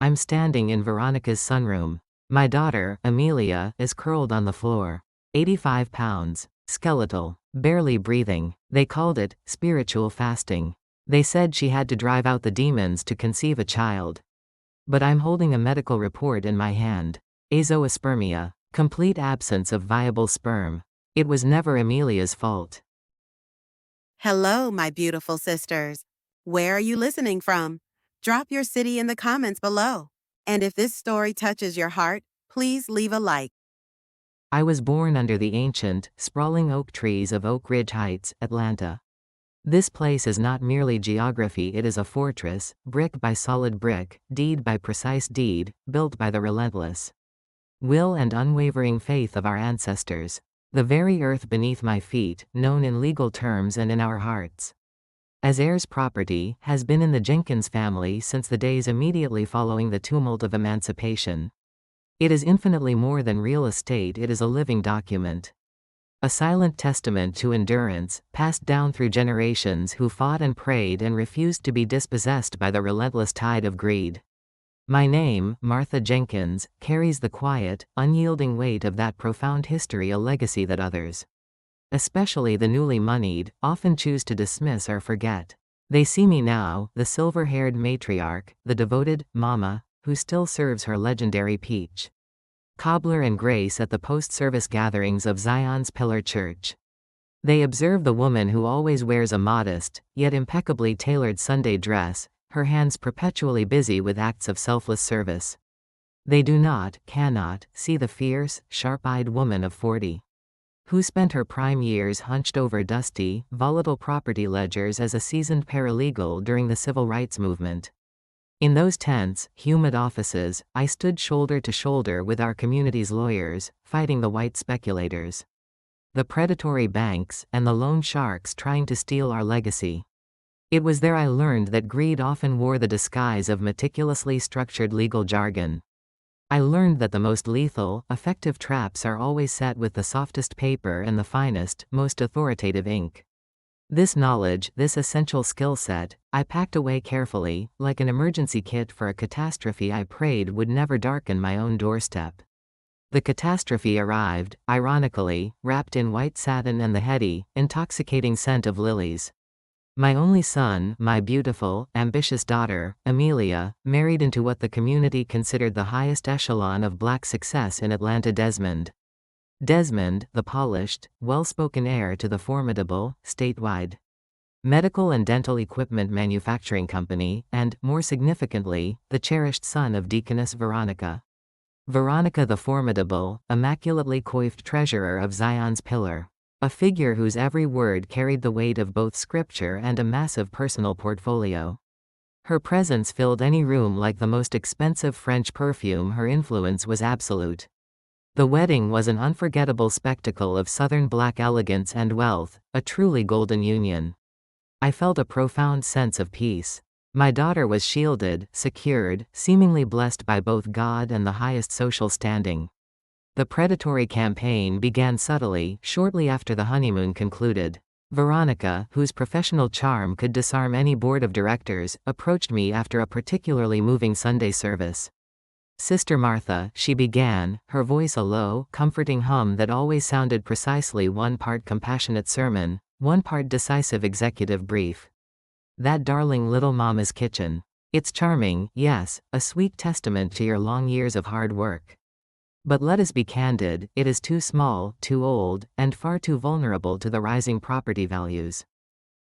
I'm standing in Veronica's sunroom. My daughter, Amelia, is curled on the floor. 85 pounds. Skeletal. Barely breathing. They called it spiritual fasting. They said she had to drive out the demons to conceive a child. But I'm holding a medical report in my hand. Azoospermia. Complete absence of viable sperm. It was never Amelia's fault. Hello, my beautiful sisters. Where are you listening from? Drop your city in the comments below. And if this story touches your heart, please leave a like. I was born under the ancient, sprawling oak trees of Oak Ridge Heights, Atlanta. This place is not merely geography, it is a fortress, brick by solid brick, deed by precise deed, built by the relentless will and unwavering faith of our ancestors. The very earth beneath my feet, known in legal terms and in our hearts as heirs property, has been in the Jenkins family since the days immediately following the tumult of emancipation. It is infinitely more than real estate, it is a living document. A silent testament to endurance, passed down through generations who fought and prayed and refused to be dispossessed by the relentless tide of greed. My name, Martha Jenkins, carries the quiet, unyielding weight of that profound history, a legacy that others, especially the newly moneyed, often choose to dismiss or forget. They see me now, the silver-haired matriarch, the devoted mama, who still serves her legendary peach cobbler and grace at the post-service gatherings of Zion's Pillar Church. They observe the woman who always wears a modest, yet impeccably tailored Sunday dress, her hands perpetually busy with acts of selfless service. They do not, cannot, see the fierce, sharp-eyed woman of 40. Who spent her prime years hunched over dusty, volatile property ledgers as a seasoned paralegal during the civil rights movement. In those tense, humid offices, I stood shoulder to shoulder with our community's lawyers, fighting the white speculators, the predatory banks, and the loan sharks trying to steal our legacy. It was there I learned that greed often wore the disguise of meticulously structured legal jargon. I learned that the most lethal, effective traps are always set with the softest paper and the finest, most authoritative ink. This knowledge, this essential skill set, I packed away carefully, like an emergency kit for a catastrophe I prayed would never darken my own doorstep. The catastrophe arrived, ironically, wrapped in white satin and the heady, intoxicating scent of lilies. My only son, my beautiful, ambitious daughter, Amelia, married into what the community considered the highest echelon of black success in Atlanta. Desmond, the polished, well-spoken heir to the formidable, statewide medical and dental equipment manufacturing company, and, more significantly, the cherished son of Deaconess Veronica. Veronica the formidable, immaculately coiffed treasurer of Zion's Pillar. A figure whose every word carried the weight of both scripture and a massive personal portfolio. Her presence filled any room like the most expensive French perfume, her influence was absolute. The wedding was an unforgettable spectacle of Southern black elegance and wealth, a truly golden union. I felt a profound sense of peace. My daughter was shielded, secured, seemingly blessed by both God and the highest social standing. The predatory campaign began subtly, shortly after the honeymoon concluded. Veronica, whose professional charm could disarm any board of directors, approached me after a particularly moving Sunday service. "Sister Martha," she began, her voice a low, comforting hum that always sounded precisely one part compassionate sermon, one part decisive executive brief. "That darling little mama's kitchen. It's charming, yes, a sweet testament to your long years of hard work. But let us be candid, it is too small, too old, and far too vulnerable to the rising property values.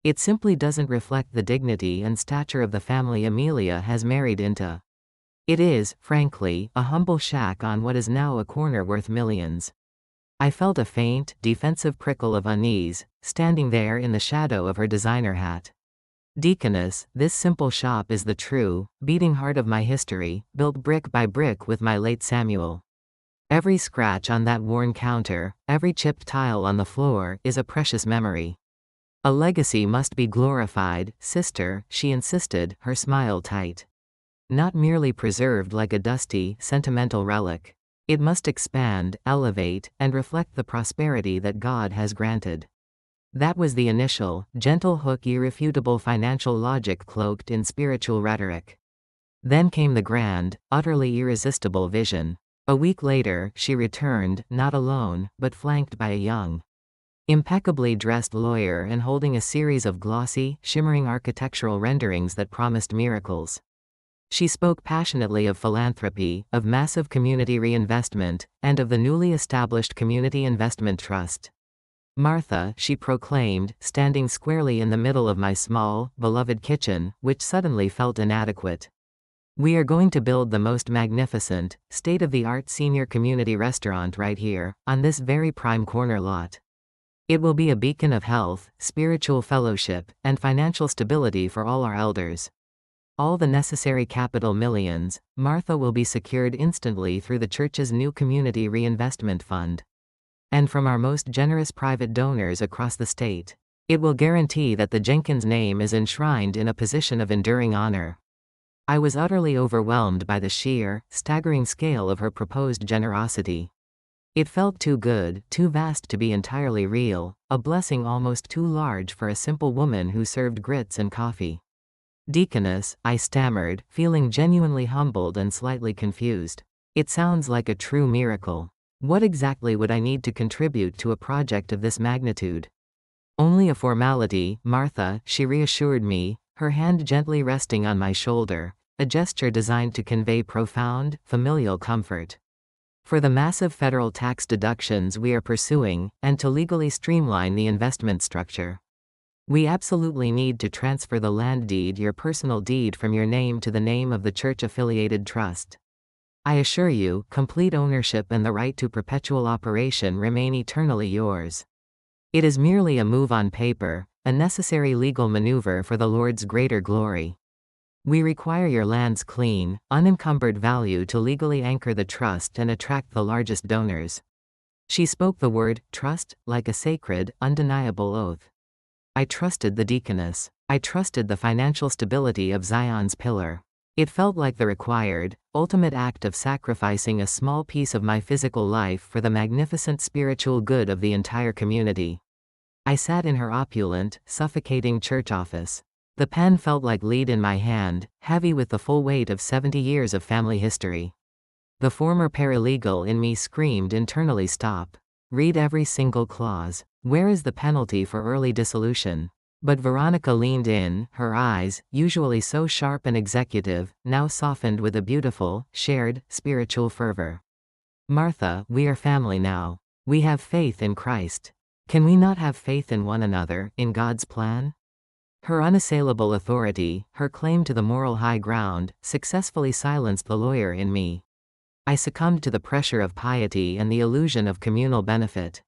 It simply doesn't reflect the dignity and stature of the family Amelia has married into. It is, frankly, a humble shack on what is now a corner worth millions." I felt a faint, defensive prickle of unease, standing there in the shadow of her designer hat. "Deaconess, this simple shop is the true, beating heart of my history, built brick by brick with my late Samuel. Every scratch on that worn counter, every chipped tile on the floor, is a precious memory. A legacy must be glorified, sister," she insisted, her smile tight. "Not merely preserved like a dusty, sentimental relic. It must expand, elevate, and reflect the prosperity that God has granted." That was the initial, gentle hook, irrefutable financial logic cloaked in spiritual rhetoric. Then came the grand, utterly irresistible vision. A week later, she returned, not alone, but flanked by a young, impeccably dressed lawyer and holding a series of glossy, shimmering architectural renderings that promised miracles. She spoke passionately of philanthropy, of massive community reinvestment, and of the newly established Community Investment Trust. Martha, she proclaimed, standing squarely in the middle of my small, beloved kitchen, which suddenly felt inadequate. We are going to build the most magnificent, state-of-the-art senior community restaurant right here, on this very prime corner lot. It will be a beacon of health, spiritual fellowship, and financial stability for all our elders. All the necessary capital millions, Martha, will be secured instantly through the church's new Community Reinvestment Fund. And from our most generous private donors across the state. It will guarantee that the Jenkins name is enshrined in a position of enduring honor. I was utterly overwhelmed by the sheer, staggering scale of her proposed generosity. It felt too good, too vast to be entirely real, a blessing almost too large for a simple woman who served grits and coffee. Deaconess, I stammered, feeling genuinely humbled and slightly confused. It sounds like a true miracle. What exactly would I need to contribute to a project of this magnitude? Only a formality, Martha, she reassured me, her hand gently resting on my shoulder, a gesture designed to convey profound, familial comfort. For the massive federal tax deductions we are pursuing, and to legally streamline the investment structure, we absolutely need to transfer the land deed, your personal deed, from your name to the name of the church-affiliated trust. I assure you, complete ownership and the right to perpetual operation remain eternally yours. It is merely a move on paper, a necessary legal maneuver for the Lord's greater glory. We require your land's clean, unencumbered value to legally anchor the trust and attract the largest donors. She spoke the word, trust, like a sacred, undeniable oath. I trusted the deaconess. I trusted the financial stability of Zion's pillar. It felt like the required, ultimate act of sacrificing a small piece of my physical life for the magnificent spiritual good of the entire community. I sat in her opulent, suffocating church office. The pen felt like lead in my hand, heavy with the full weight of 70 years of family history. The former paralegal in me screamed internally, stop. Read every single clause. Where is the penalty for early dissolution? But Veronica leaned in, her eyes, usually so sharp and executive, now softened with a beautiful, shared, spiritual fervor. Martha, we are family now. We have faith in Christ. Can we not have faith in one another, in God's plan? Her unassailable authority, her claim to the moral high ground, successfully silenced the lawyer in me. I succumbed to the pressure of piety and the illusion of communal benefit.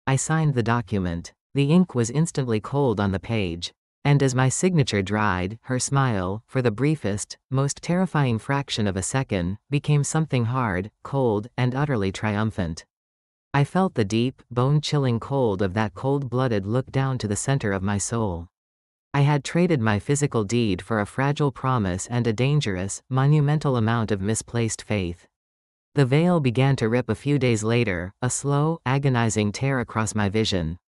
I signed the document. The ink was instantly cold on the page. And as my signature dried, her smile, for the briefest, most terrifying fraction of a second, became something hard, cold, and utterly triumphant. I felt the deep, bone-chilling cold of that cold-blooded look down to the center of my soul. I had traded my physical deed for a fragile promise and a dangerous, monumental amount of misplaced faith. The veil began to rip a few days later, a slow, agonizing tear across my vision.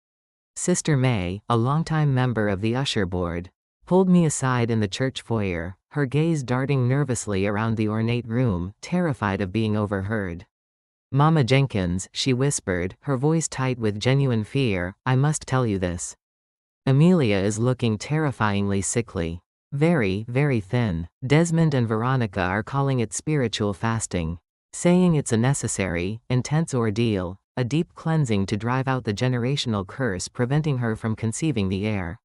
Sister May, a longtime member of the usher board, pulled me aside in the church foyer, her gaze darting nervously around the ornate room, terrified of being overheard. Mama Jenkins, she whispered, her voice tight with genuine fear, I must tell you this. Amelia is looking terrifyingly sickly. Very, very thin. Desmond and Veronica are calling it spiritual fasting, saying it's a necessary, intense ordeal, a deep cleansing to drive out the generational curse preventing her from conceiving the heir.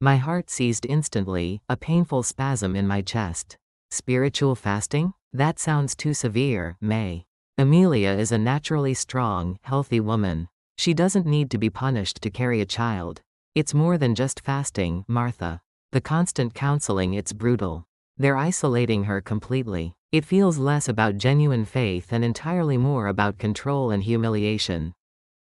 My heart seized instantly, a painful spasm in my chest. Spiritual fasting? That sounds too severe, May. Amelia is a naturally strong, healthy woman. She doesn't need to be punished to carry a child. It's more than just fasting, Martha. The constant counseling, it's brutal. They're isolating her completely. It feels less about genuine faith and entirely more about control and humiliation.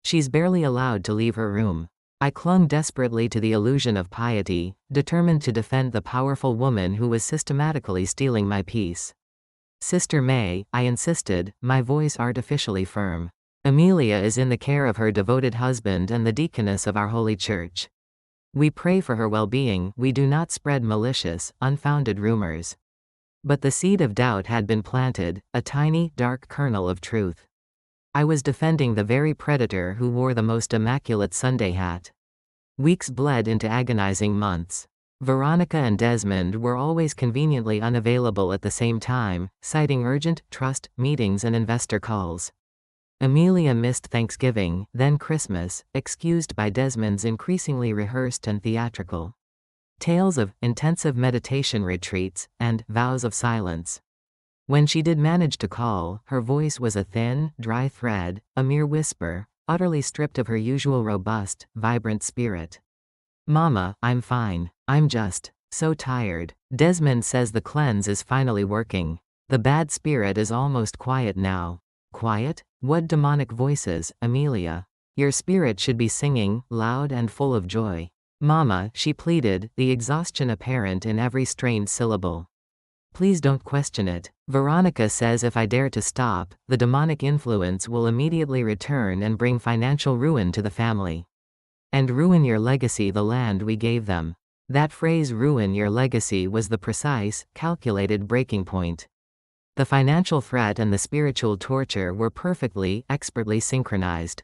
She's barely allowed to leave her room. I clung desperately to the illusion of piety, determined to defend the powerful woman who was systematically stealing my peace. Sister May, I insisted, my voice artificially firm. Amelia is in the care of her devoted husband and the deaconess of our holy church. We pray for her well-being, we do not spread malicious, unfounded rumors. But the seed of doubt had been planted, a tiny, dark kernel of truth. I was defending the very predator who wore the most immaculate Sunday hat. Weeks bled into agonizing months. Veronica and Desmond were always conveniently unavailable at the same time, citing urgent trust meetings and investor calls. Amelia missed Thanksgiving, then Christmas, excused by Desmond's increasingly rehearsed and theatrical tales of intensive meditation retreats and vows of silence. When she did manage to call, her voice was a thin, dry thread, a mere whisper, utterly stripped of her usual robust, vibrant spirit. "Mama, I'm fine. I'm just so tired. Desmond says the cleanse is finally working. The bad spirit is almost quiet now." "Quiet? What demonic voices, Amelia? Your spirit should be singing, loud and full of joy." "Mama," she pleaded, the exhaustion apparent in every strained syllable. "Please don't question it. Veronica says if I dare to stop, the demonic influence will immediately return and bring financial ruin to the family. And ruin your legacy, the land we gave them." That phrase, ruin your legacy, was the precise, calculated breaking point. The financial threat and the spiritual torture were perfectly, expertly synchronized.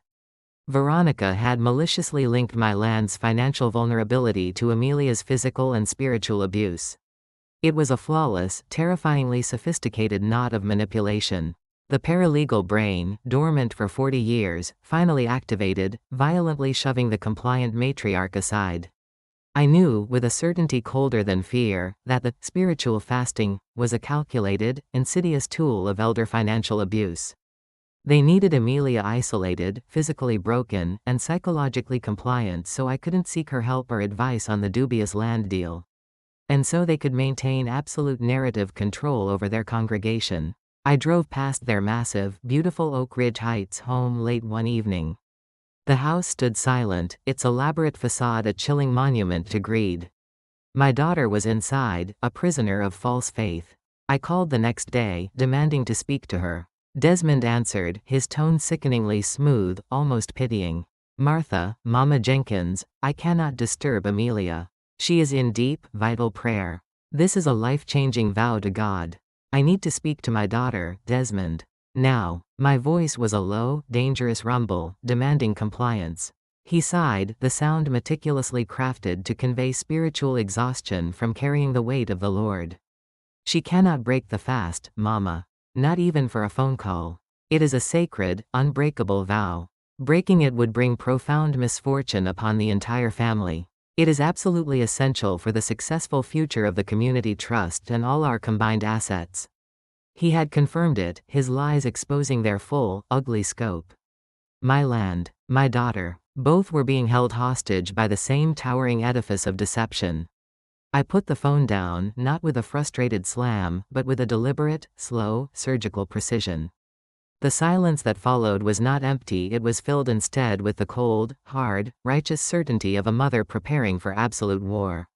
Veronica had maliciously linked my land's financial vulnerability to Amelia's physical and spiritual abuse. It was a flawless, terrifyingly sophisticated knot of manipulation. The paralegal brain, dormant for 40 years, finally activated, violently shoving the compliant matriarch aside. I knew, with a certainty colder than fear, that the spiritual fasting was a calculated, insidious tool of elder financial abuse. They needed Amelia isolated, physically broken, and psychologically compliant so I couldn't seek her help or advice on the dubious land deal. And so they could maintain absolute narrative control over their congregation. I drove past their massive, beautiful Oak Ridge Heights home late one evening. The house stood silent, its elaborate facade a chilling monument to greed. My daughter was inside, a prisoner of false faith. I called the next day, demanding to speak to her. Desmond answered, his tone sickeningly smooth, almost pitying. "Martha, Mama Jenkins, I cannot disturb Amelia. She is in deep, vital prayer. This is a life-changing vow to God. I need to speak to my daughter, Desmond. Now." My voice was a low, dangerous rumble, demanding compliance. He sighed, the sound meticulously crafted to convey spiritual exhaustion from carrying the weight of the Lord. "She cannot break the fast, Mama. Not even for a phone call. It is a sacred, unbreakable vow. Breaking it would bring profound misfortune upon the entire family. It is absolutely essential for the successful future of the community trust and all our combined assets." He had confirmed it, his lies exposing their full, ugly scope. My land, my daughter, both were being held hostage by the same towering edifice of deception. I put the phone down, not with a frustrated slam, but with a deliberate, slow, surgical precision. The silence that followed was not empty, it was filled instead with the cold, hard, righteous certainty of a mother preparing for absolute war.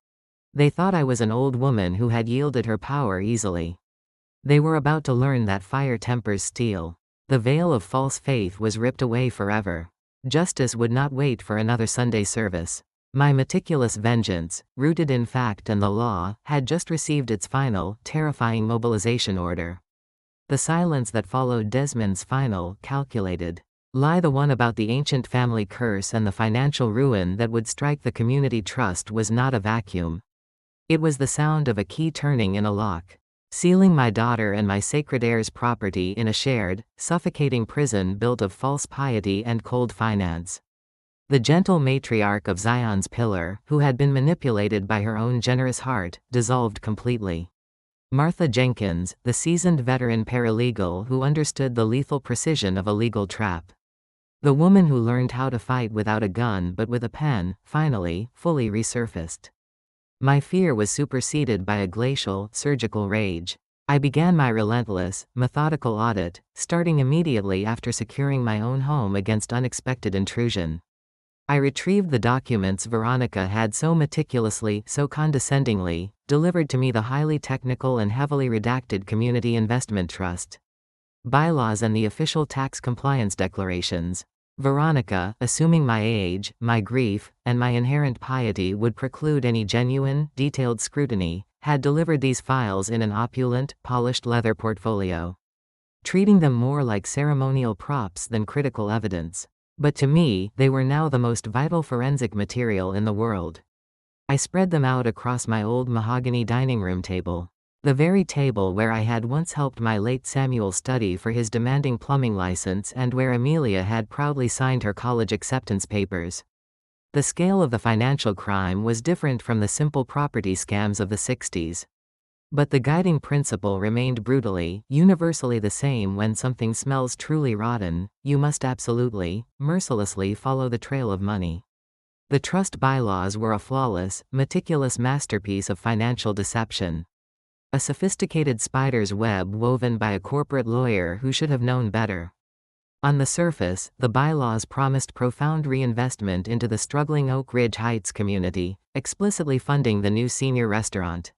They thought I was an old woman who had yielded her power easily. They were about to learn that fire tempers steel. The veil of false faith was ripped away forever. Justice would not wait for another Sunday service. My meticulous vengeance, rooted in fact and the law, had just received its final, terrifying mobilization order. The silence that followed Desmond's final, calculated lie, the one about the ancient family curse and the financial ruin that would strike the community trust, was not a vacuum. It was the sound of a key turning in a lock, sealing my daughter and my sacred heir's property in a shared, suffocating prison built of false piety and cold finance. The gentle matriarch of Zion's pillar, who had been manipulated by her own generous heart, dissolved completely. Martha Jenkins, the seasoned veteran paralegal who understood the lethal precision of a legal trap. The woman who learned how to fight without a gun but with a pen, finally, fully resurfaced. My fear was superseded by a glacial, surgical rage. I began my relentless, methodical audit, starting immediately after securing my own home against unexpected intrusion. I retrieved the documents Veronica had so meticulously, so condescendingly, delivered to me, the highly technical and heavily redacted Community Investment Trust bylaws and the official tax compliance declarations. Veronica, assuming my age, my grief, and my inherent piety would preclude any genuine, detailed scrutiny, had delivered these files in an opulent, polished leather portfolio, treating them more like ceremonial props than critical evidence. But to me, they were now the most vital forensic material in the world. I spread them out across my old mahogany dining room table. The very table where I had once helped my late Samuel study for his demanding plumbing license and where Amelia had proudly signed her college acceptance papers. The scale of the financial crime was different from the simple property scams of the 60s. But the guiding principle remained brutally, universally the same: when something smells truly rotten, you must absolutely, mercilessly follow the trail of money. The trust bylaws were a flawless, meticulous masterpiece of financial deception. A sophisticated spider's web woven by a corporate lawyer who should have known better. On the surface, the bylaws promised profound reinvestment into the struggling Oak Ridge Heights community, explicitly funding the new senior restaurant.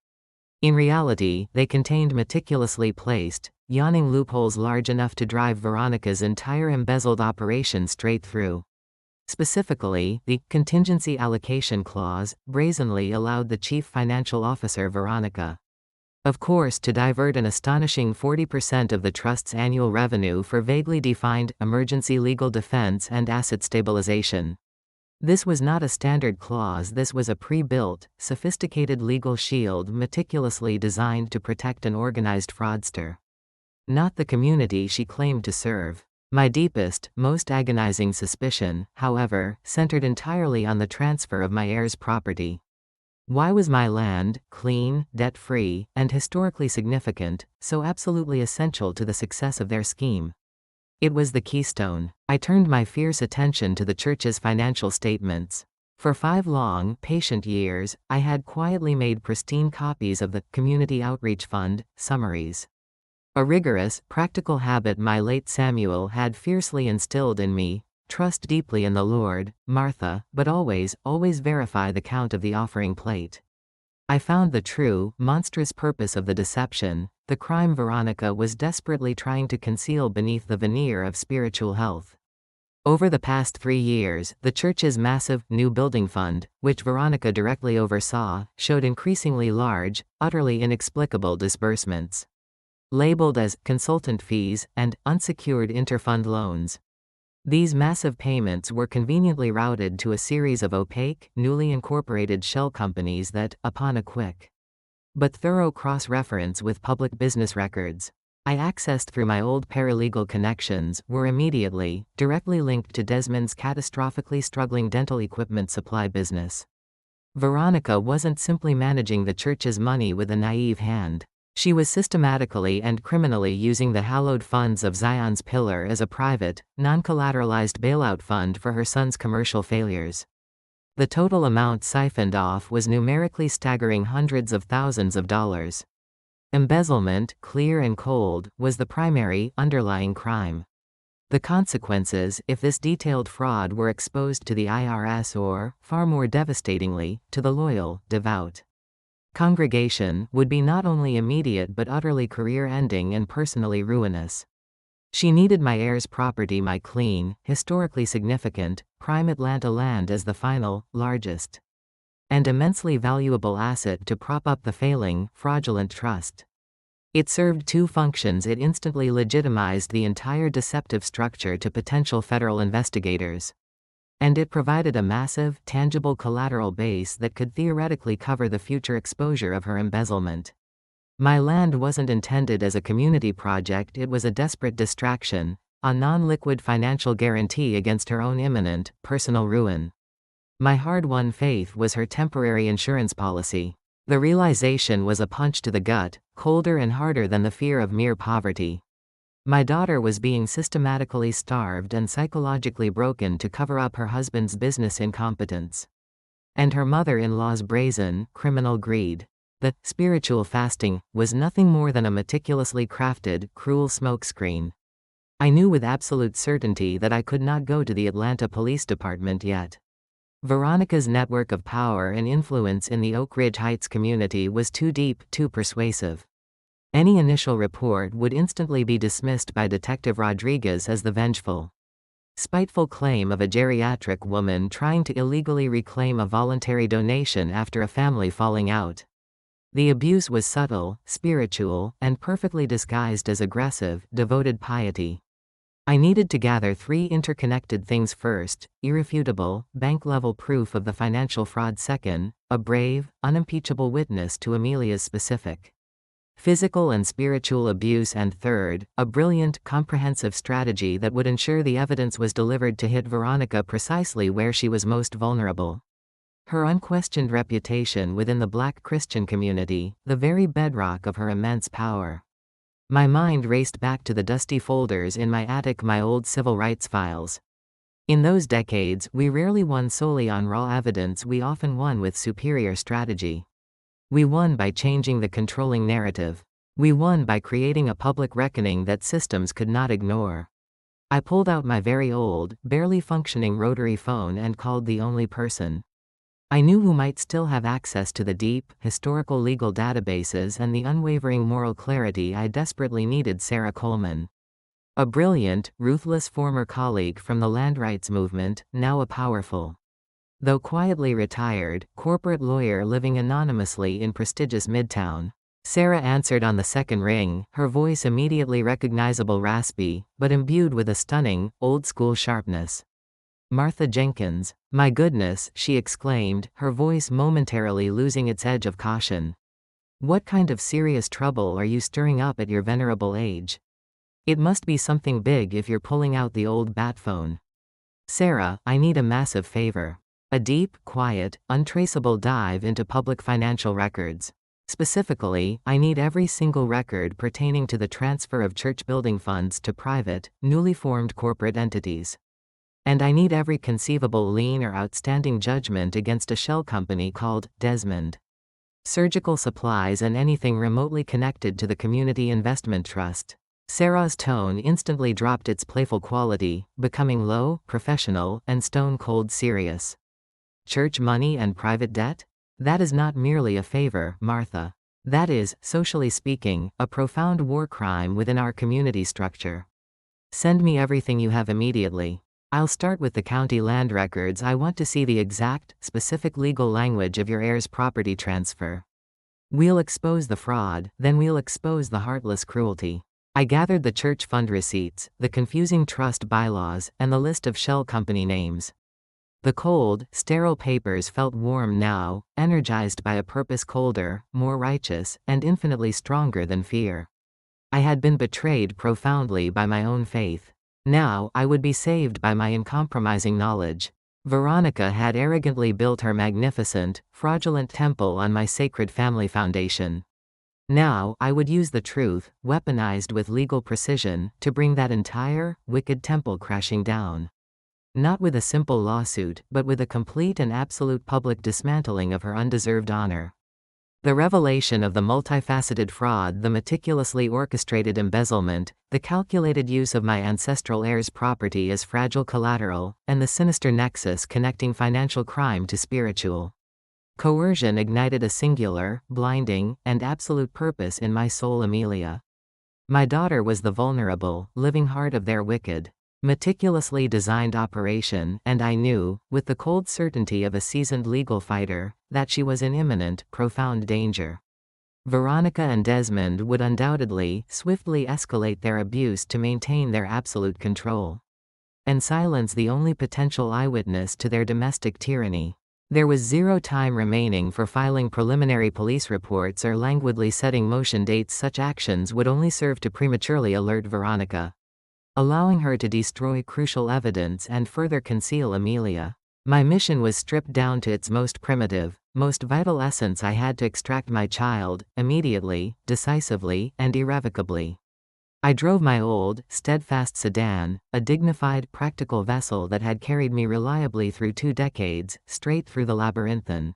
In reality, they contained meticulously placed, yawning loopholes large enough to drive Veronica's entire embezzled operation straight through. Specifically, the contingency allocation clause brazenly allowed the chief financial officer, Veronica, of course, to divert an astonishing 40% of the trust's annual revenue for vaguely defined emergency legal defense and asset stabilization. This was not a standard clause, this was a pre-built, sophisticated legal shield meticulously designed to protect an organized fraudster, not the community she claimed to serve. My deepest, most agonizing suspicion, however, centered entirely on the transfer of my heir's property. Why was my land, clean, debt-free, and historically significant, so absolutely essential to the success of their scheme? It was the keystone. I turned my fierce attention to the church's financial statements. For 5 long, patient years, I had quietly made pristine copies of the Community Outreach Fund summaries. A rigorous, practical habit my late Samuel had fiercely instilled in me: trust deeply in the Lord, Martha, but always, always verify the count of the offering plate. I found the true, monstrous purpose of the deception, the crime Veronica was desperately trying to conceal beneath the veneer of spiritual health. Over the past 3 years, the church's massive, new building fund, which Veronica directly oversaw, showed increasingly large, utterly inexplicable disbursements, labeled as consultant fees and unsecured interfund loans. These massive payments were conveniently routed to a series of opaque, newly incorporated shell companies that, upon a quick but thorough cross-reference with public business records I accessed through my old paralegal connections, were immediately, directly linked to Desmond's catastrophically struggling dental equipment supply business. Veronica wasn't simply managing the church's money with a naive hand. She was systematically and criminally using the hallowed funds of Zion's Pillar as a private, non-collateralized bailout fund for her son's commercial failures. The total amount siphoned off was numerically staggering hundreds of thousands of dollars. Embezzlement, clear and cold, was the primary, underlying crime. The consequences, if this detailed fraud were exposed to the IRS or, far more devastatingly, to the loyal, devout congregation, would be not only immediate but utterly career-ending and personally ruinous. She needed my heir's property, my clean, historically significant, prime Atlanta land, as the final, largest, and immensely valuable asset to prop up the failing, fraudulent trust. It served 2 functions. It instantly legitimized the entire deceptive structure to potential federal investigators. And it provided a massive, tangible collateral base that could theoretically cover the future exposure of her embezzlement. My land wasn't intended as a community project, it was a desperate distraction, a non-liquid financial guarantee against her own imminent, personal ruin. My hard-won faith was her temporary insurance policy. The realization was a punch to the gut, colder and harder than the fear of mere poverty. My daughter was being systematically starved and psychologically broken to cover up her husband's business incompetence, and her mother-in-law's brazen, criminal greed. The spiritual fasting was nothing more than a meticulously crafted, cruel smokescreen. I knew with absolute certainty that I could not go to the Atlanta Police Department yet. Veronica's network of power and influence in the Oak Ridge Heights community was too deep, too persuasive. Any initial report would instantly be dismissed by Detective Rodriguez as the vengeful, spiteful claim of a geriatric woman trying to illegally reclaim a voluntary donation after a family falling out. The abuse was subtle, spiritual, and perfectly disguised as aggressive, devoted piety. I needed to gather three interconnected things first: irrefutable, bank-level proof of the financial fraud; second, a brave, unimpeachable witness to Amelia's specific physical and spiritual abuse; and third, a brilliant, comprehensive strategy that would ensure the evidence was delivered to hit Veronica precisely where she was most vulnerable. Her unquestioned reputation within the Black Christian community, the very bedrock of her immense power. My mind raced back to the dusty folders in my attic, my old civil rights files. In those decades, we rarely won solely on raw evidence, we often won with superior strategy. We won by changing the controlling narrative. We won by creating a public reckoning that systems could not ignore. I pulled out my very old, barely functioning rotary phone and called the only person I knew who might still have access to the deep, historical legal databases and the unwavering moral clarity I desperately needed: Sarah Coleman. A brilliant, ruthless former colleague from the land rights movement, now a powerful, though quietly retired, corporate lawyer living anonymously in prestigious Midtown. Sarah answered on the second ring, her voice immediately recognizable, raspy, but imbued with a stunning, old-school sharpness. "Martha Jenkins." "My goodness," she exclaimed, her voice momentarily losing its edge of caution. "What kind of serious trouble are you stirring up at your venerable age? It must be something big if you're pulling out the old bat phone." "Sarah, I need a massive favor. A deep, quiet, untraceable dive into public financial records. Specifically, I need every single record pertaining to the transfer of church building funds to private, newly formed corporate entities. And I need every conceivable lien or outstanding judgment against a shell company called Desmond Surgical Supplies and anything remotely connected to the Community Investment Trust." Sarah's tone instantly dropped its playful quality, becoming low, professional, and stone-cold serious. "Church money and private debt? That is not merely a favor, Martha. That is, socially speaking, a profound war crime within our community structure. Send me everything you have immediately. I'll start with the county land records. I want to see the exact, specific legal language of your heir's property transfer. We'll expose the fraud, then we'll expose the heartless cruelty." I gathered the church fund receipts, the confusing trust bylaws, and the list of shell company names. The cold, sterile papers felt warm now, energized by a purpose colder, more righteous, and infinitely stronger than fear. I had been betrayed profoundly by my own faith. Now, I would be saved by my uncompromising knowledge. Veronica had arrogantly built her magnificent, fraudulent temple on my sacred family foundation. Now, I would use the truth, weaponized with legal precision, to bring that entire, wicked temple crashing down. Not with a simple lawsuit, but with a complete and absolute public dismantling of her undeserved honor. The revelation of the multifaceted fraud, the meticulously orchestrated embezzlement, the calculated use of my ancestral heir's property as fragile collateral, and the sinister nexus connecting financial crime to spiritual coercion ignited a singular, blinding, and absolute purpose in my soul: Amelia. My daughter was the vulnerable, living heart of their wicked, meticulously designed operation, and I knew, with the cold certainty of a seasoned legal fighter, that she was in imminent, profound danger. Veronica and Desmond would undoubtedly, swiftly escalate their abuse to maintain their absolute control, and silence the only potential eyewitness to their domestic tyranny. There was zero time remaining for filing preliminary police reports or languidly setting motion dates. Such actions would only serve to prematurely alert Veronica, allowing her to destroy crucial evidence and further conceal Amelia. My mission was stripped down to its most primitive, most vital essence. I had to extract my child, immediately, decisively, and irrevocably. I drove my old, steadfast sedan, a dignified, practical vessel that had carried me reliably through 2 decades, straight through the labyrinthine,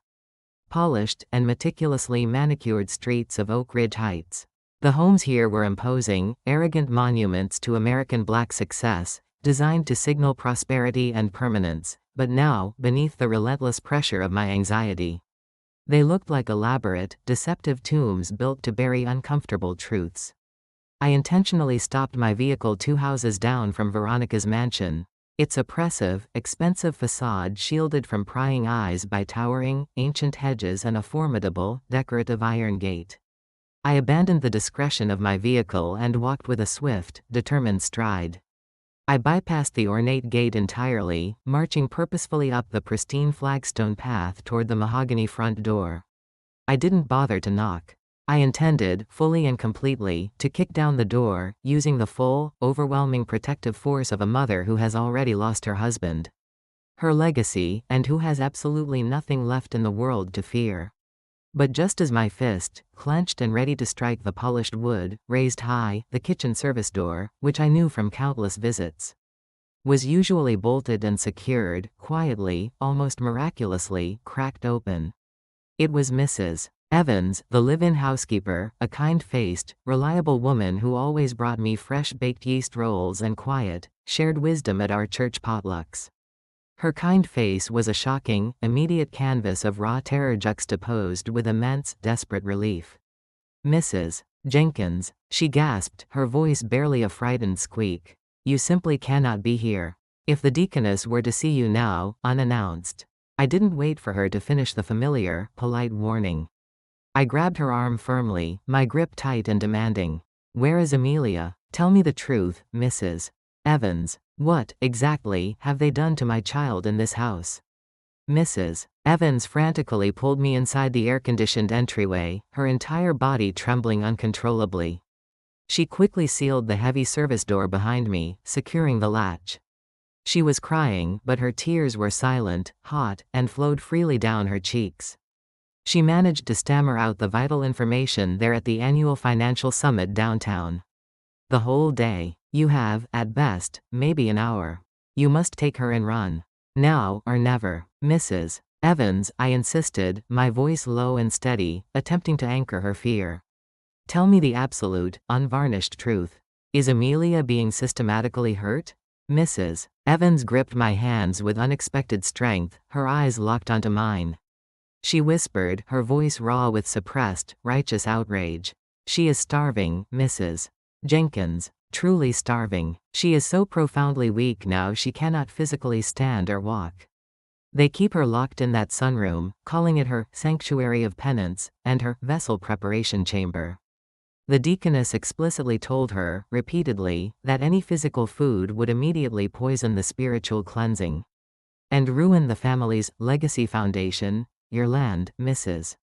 polished, and meticulously manicured streets of Oak Ridge Heights. The homes here were imposing, arrogant monuments to American Black success, designed to signal prosperity and permanence, but now, beneath the relentless pressure of my anxiety, they looked like elaborate, deceptive tombs built to bury uncomfortable truths. I intentionally stopped my vehicle 2 houses down from Veronica's mansion. Its oppressive, expensive facade shielded from prying eyes by towering, ancient hedges and a formidable, decorative iron gate. I abandoned the discretion of my vehicle and walked with a swift, determined stride. I bypassed the ornate gate entirely, marching purposefully up the pristine flagstone path toward the mahogany front door. I didn't bother to knock. I intended, fully and completely, to kick down the door, using the full, overwhelming protective force of a mother who has already lost her husband. Her legacy, and who has absolutely nothing left in the world to fear. But just as my fist, clenched and ready to strike the polished wood, raised high, the kitchen service door, which I knew from countless visits, was usually bolted and secured, quietly, almost miraculously, cracked open. It was Mrs. Evans, the live-in housekeeper, a kind-faced, reliable woman who always brought me fresh baked yeast rolls and quiet, shared wisdom at our church potlucks. Her kind face was a shocking, immediate canvas of raw terror juxtaposed with immense, desperate relief. "Mrs. Jenkins," she gasped, her voice barely a frightened squeak. "You simply cannot be here. If the deaconess were to see you now, unannounced." I didn't wait for her to finish the familiar, polite warning. I grabbed her arm firmly, my grip tight and demanding. "Where is Amelia? Tell me the truth, Mrs. Evans. What, exactly, have they done to my child in this house?" Mrs. Evans frantically pulled me inside the air-conditioned entryway, her entire body trembling uncontrollably. She quickly sealed the heavy service door behind me, securing the latch. She was crying, but her tears were silent, hot, and flowed freely down her cheeks. She managed to stammer out the vital information there at the annual financial summit downtown. "The whole day. You have, at best, maybe an hour. You must take her and run. Now or never." "Mrs. Evans," I insisted, my voice low and steady, attempting to anchor her fear. "Tell me the absolute, unvarnished truth. Is Amelia being systematically hurt?" Mrs. Evans gripped my hands with unexpected strength, her eyes locked onto mine. She whispered, her voice raw with suppressed, righteous outrage. "She is starving, Mrs. Jenkins. Truly starving. She is so profoundly weak now she cannot physically stand or walk. They keep her locked in that sunroom, calling it her sanctuary of penance, and her vessel preparation chamber. The deaconess explicitly told her, repeatedly, that any physical food would immediately poison the spiritual cleansing. And ruin the family's legacy foundation, your land, Mrs.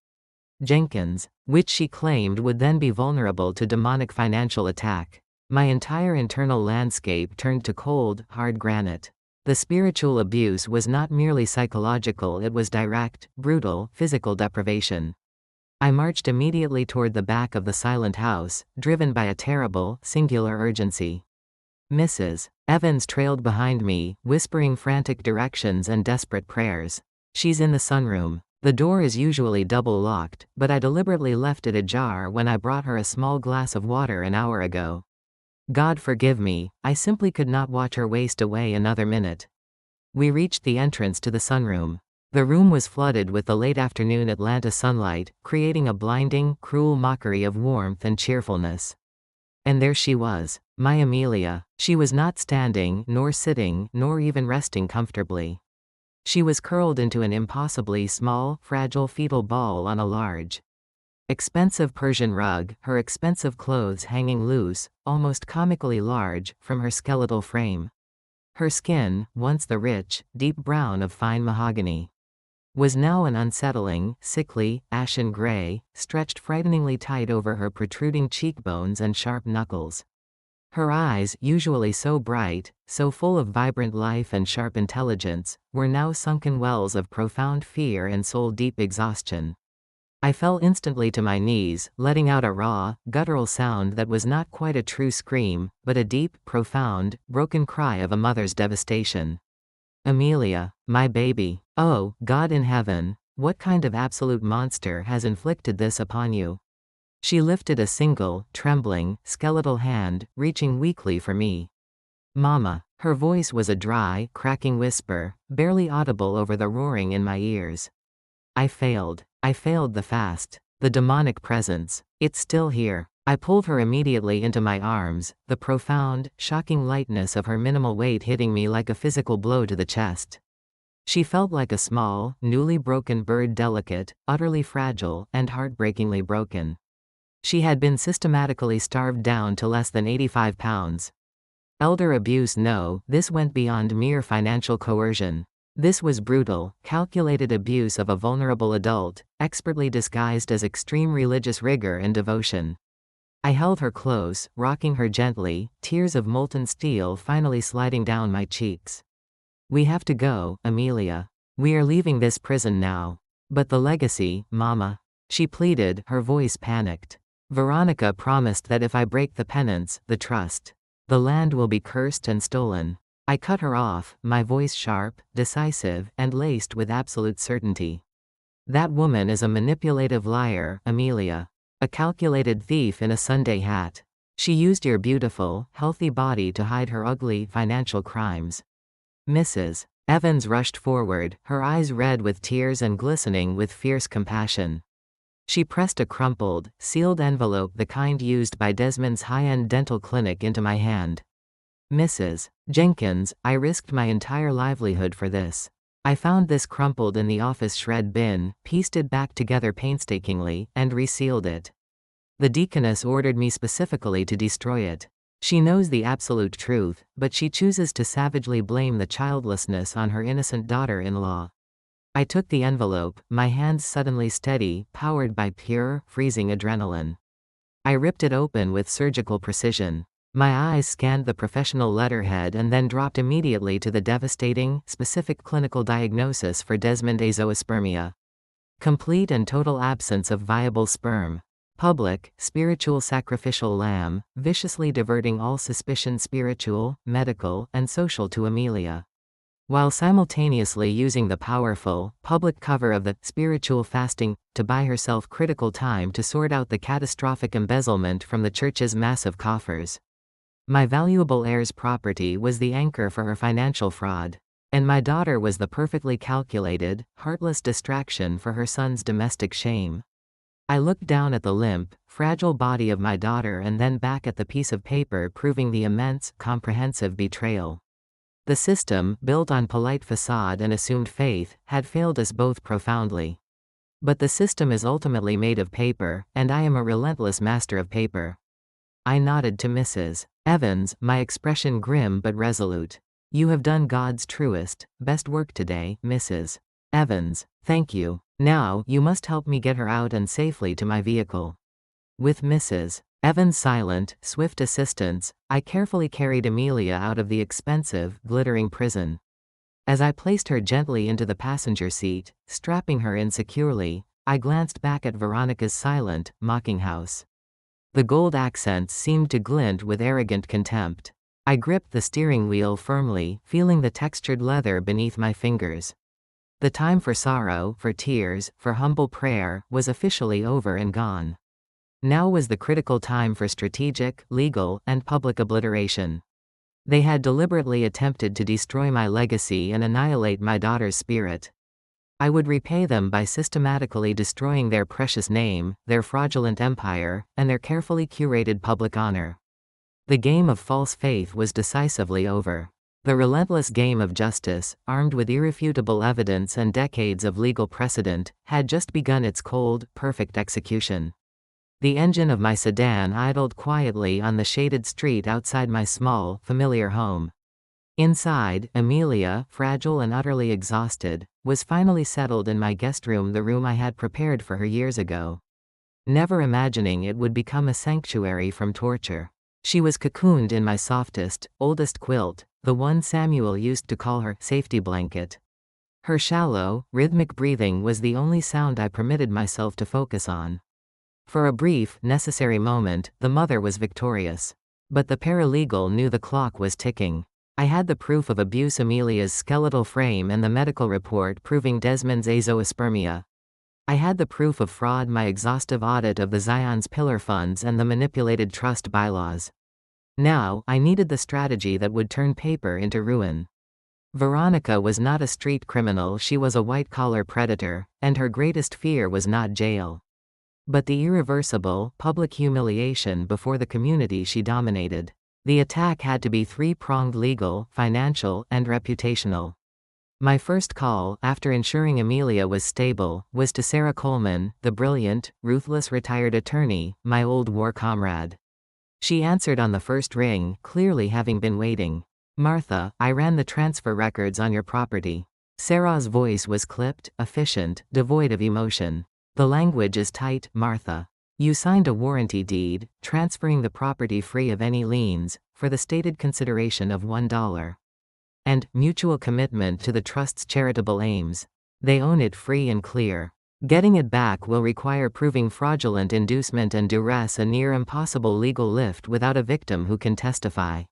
Jenkins, which she claimed would then be vulnerable to demonic financial attack. My entire internal landscape turned to cold, hard granite. The spiritual abuse was not merely psychological, it was direct, brutal, physical deprivation. I marched immediately toward the back of the silent house, driven by a terrible, singular urgency. Mrs. Evans trailed behind me, whispering frantic directions and desperate prayers. "She's in the sunroom. The door is usually double locked, but I deliberately left it ajar when I brought her a small glass of water an hour ago. God forgive me, I simply could not watch her waste away another minute." We reached the entrance to the sunroom. The room was flooded with the late afternoon Atlanta sunlight, creating a blinding, cruel mockery of warmth and cheerfulness. And there she was, my Amelia. She was not standing, nor sitting, nor even resting comfortably. She was curled into an impossibly small, fragile fetal ball on a large, expensive Persian rug, her expensive clothes hanging loose, almost comically large, from her skeletal frame. Her skin, once the rich, deep brown of fine mahogany, was now an unsettling, sickly, ashen gray, stretched frighteningly tight over her protruding cheekbones and sharp knuckles. Her eyes, usually so bright, so full of vibrant life and sharp intelligence, were now sunken wells of profound fear and soul-deep exhaustion. I fell instantly to my knees, letting out a raw, guttural sound that was not quite a true scream, but a deep, profound, broken cry of a mother's devastation. "Amelia, my baby. Oh, God in heaven, what kind of absolute monster has inflicted this upon you?" She lifted a single, trembling, skeletal hand, reaching weakly for me. "Mama." Her voice was a dry, cracking whisper, barely audible over the roaring in my ears. I failed the fast. The demonic presence. It's still here. I pulled her immediately into my arms, the profound, shocking lightness of her minimal weight hitting me like a physical blow to the chest. She felt like a small, newly broken bird, delicate, utterly fragile, and heartbreakingly broken. She had been systematically starved down to less than 85 pounds. Elder abuse? No, this went beyond mere financial coercion. This was brutal, calculated abuse of a vulnerable adult, expertly disguised as extreme religious rigor and devotion. I held her close, rocking her gently, tears of molten steel finally sliding down my cheeks. We have to go, Amelia. We are leaving this prison now. But the legacy, Mama. She pleaded, her voice panicked. Veronica promised that if I break the penance, the trust, the land will be cursed and stolen. I cut her off, my voice sharp, decisive, and laced with absolute certainty. That woman is a manipulative liar, Amelia. A calculated thief in a Sunday hat. She used your beautiful, healthy body to hide her ugly, financial crimes. Mrs. Evans rushed forward, her eyes red with tears and glistening with fierce compassion. She pressed a crumpled, sealed envelope, the kind used by Desmond's high-end dental clinic, into my hand. Mrs. Jenkins, I risked my entire livelihood for this. I found this crumpled in the office shred bin, pieced it back together painstakingly, and resealed it. The deaconess ordered me specifically to destroy it. She knows the absolute truth, but she chooses to savagely blame the childlessness on her innocent daughter-in-law. I took the envelope, my hands suddenly steady, powered by pure, freezing adrenaline. I ripped it open with surgical precision. My eyes scanned the professional letterhead and then dropped immediately to the devastating, specific clinical diagnosis for Desmond-They zoospermia. Complete and total absence of viable sperm. Public, spiritual sacrificial lamb, viciously diverting all suspicion spiritual, medical, and social to Amelia. While simultaneously using the powerful, public cover of the spiritual fasting to buy herself critical time to sort out the catastrophic embezzlement from the church's massive coffers. My valuable heir's property was the anchor for her financial fraud, and my daughter was the perfectly calculated, heartless distraction for her son's domestic shame. I looked down at the limp, fragile body of my daughter and then back at the piece of paper proving the immense, comprehensive betrayal. The system, built on polite facade and assumed faith, had failed us both profoundly. But the system is ultimately made of paper, and I am a relentless master of paper. I nodded to Mrs. Evans, my expression grim but resolute. You have done God's truest, best work today, Mrs. Evans. Thank you. Now, you must help me get her out and safely to my vehicle. With Mrs. Evans' silent, swift assistance, I carefully carried Amelia out of the expensive, glittering prison. As I placed her gently into the passenger seat, strapping her in securely, I glanced back at Veronica's silent, mocking house. The gold accents seemed to glint with arrogant contempt. I gripped the steering wheel firmly, feeling the textured leather beneath my fingers. The time for sorrow, for tears, for humble prayer, was officially over and gone. Now was the critical time for strategic, legal, and public obliteration. They had deliberately attempted to destroy my legacy and annihilate my daughter's spirit. I would repay them by systematically destroying their precious name, their fraudulent empire, and their carefully curated public honor. The game of false faith was decisively over. The relentless game of justice, armed with irrefutable evidence and decades of legal precedent, had just begun its cold, perfect execution. The engine of my sedan idled quietly on the shaded street outside my small, familiar home. Inside, Amelia, fragile and utterly exhausted, was finally settled in my guest room, the room I had prepared for her years ago. Never imagining it would become a sanctuary from torture. She was cocooned in my softest, oldest quilt, the one Samuel used to call her safety blanket. Her shallow, rhythmic breathing was the only sound I permitted myself to focus on. For a brief, necessary moment, the mother was victorious. But the paralegal knew the clock was ticking. I had the proof of abuse, Amelia's skeletal frame, and the medical report proving Desmond-They zoospermia. I had the proof of fraud, my exhaustive audit of the Zion's pillar funds and the manipulated trust bylaws. Now, I needed the strategy that would turn paper into ruin. Veronica was not a street criminal, she was a white-collar predator, and her greatest fear was not jail. but the irreversible, public humiliation before the community she dominated. The attack had to be three-pronged: legal, financial, and reputational. My first call, after ensuring Amelia was stable, was to Sarah Coleman, the brilliant, ruthless retired attorney, my old war comrade. She answered on the first ring, clearly having been waiting. "Martha, I ran the transfer records on your property." Sarah's voice was clipped, efficient, devoid of emotion. "The language is tight, Martha. You signed a warranty deed, transferring the property free of any liens, for the stated consideration of $1. And mutual commitment to the trust's charitable aims. They own it free and clear. Getting it back will require proving fraudulent inducement and duress, a near impossible legal lift without a victim who can testify."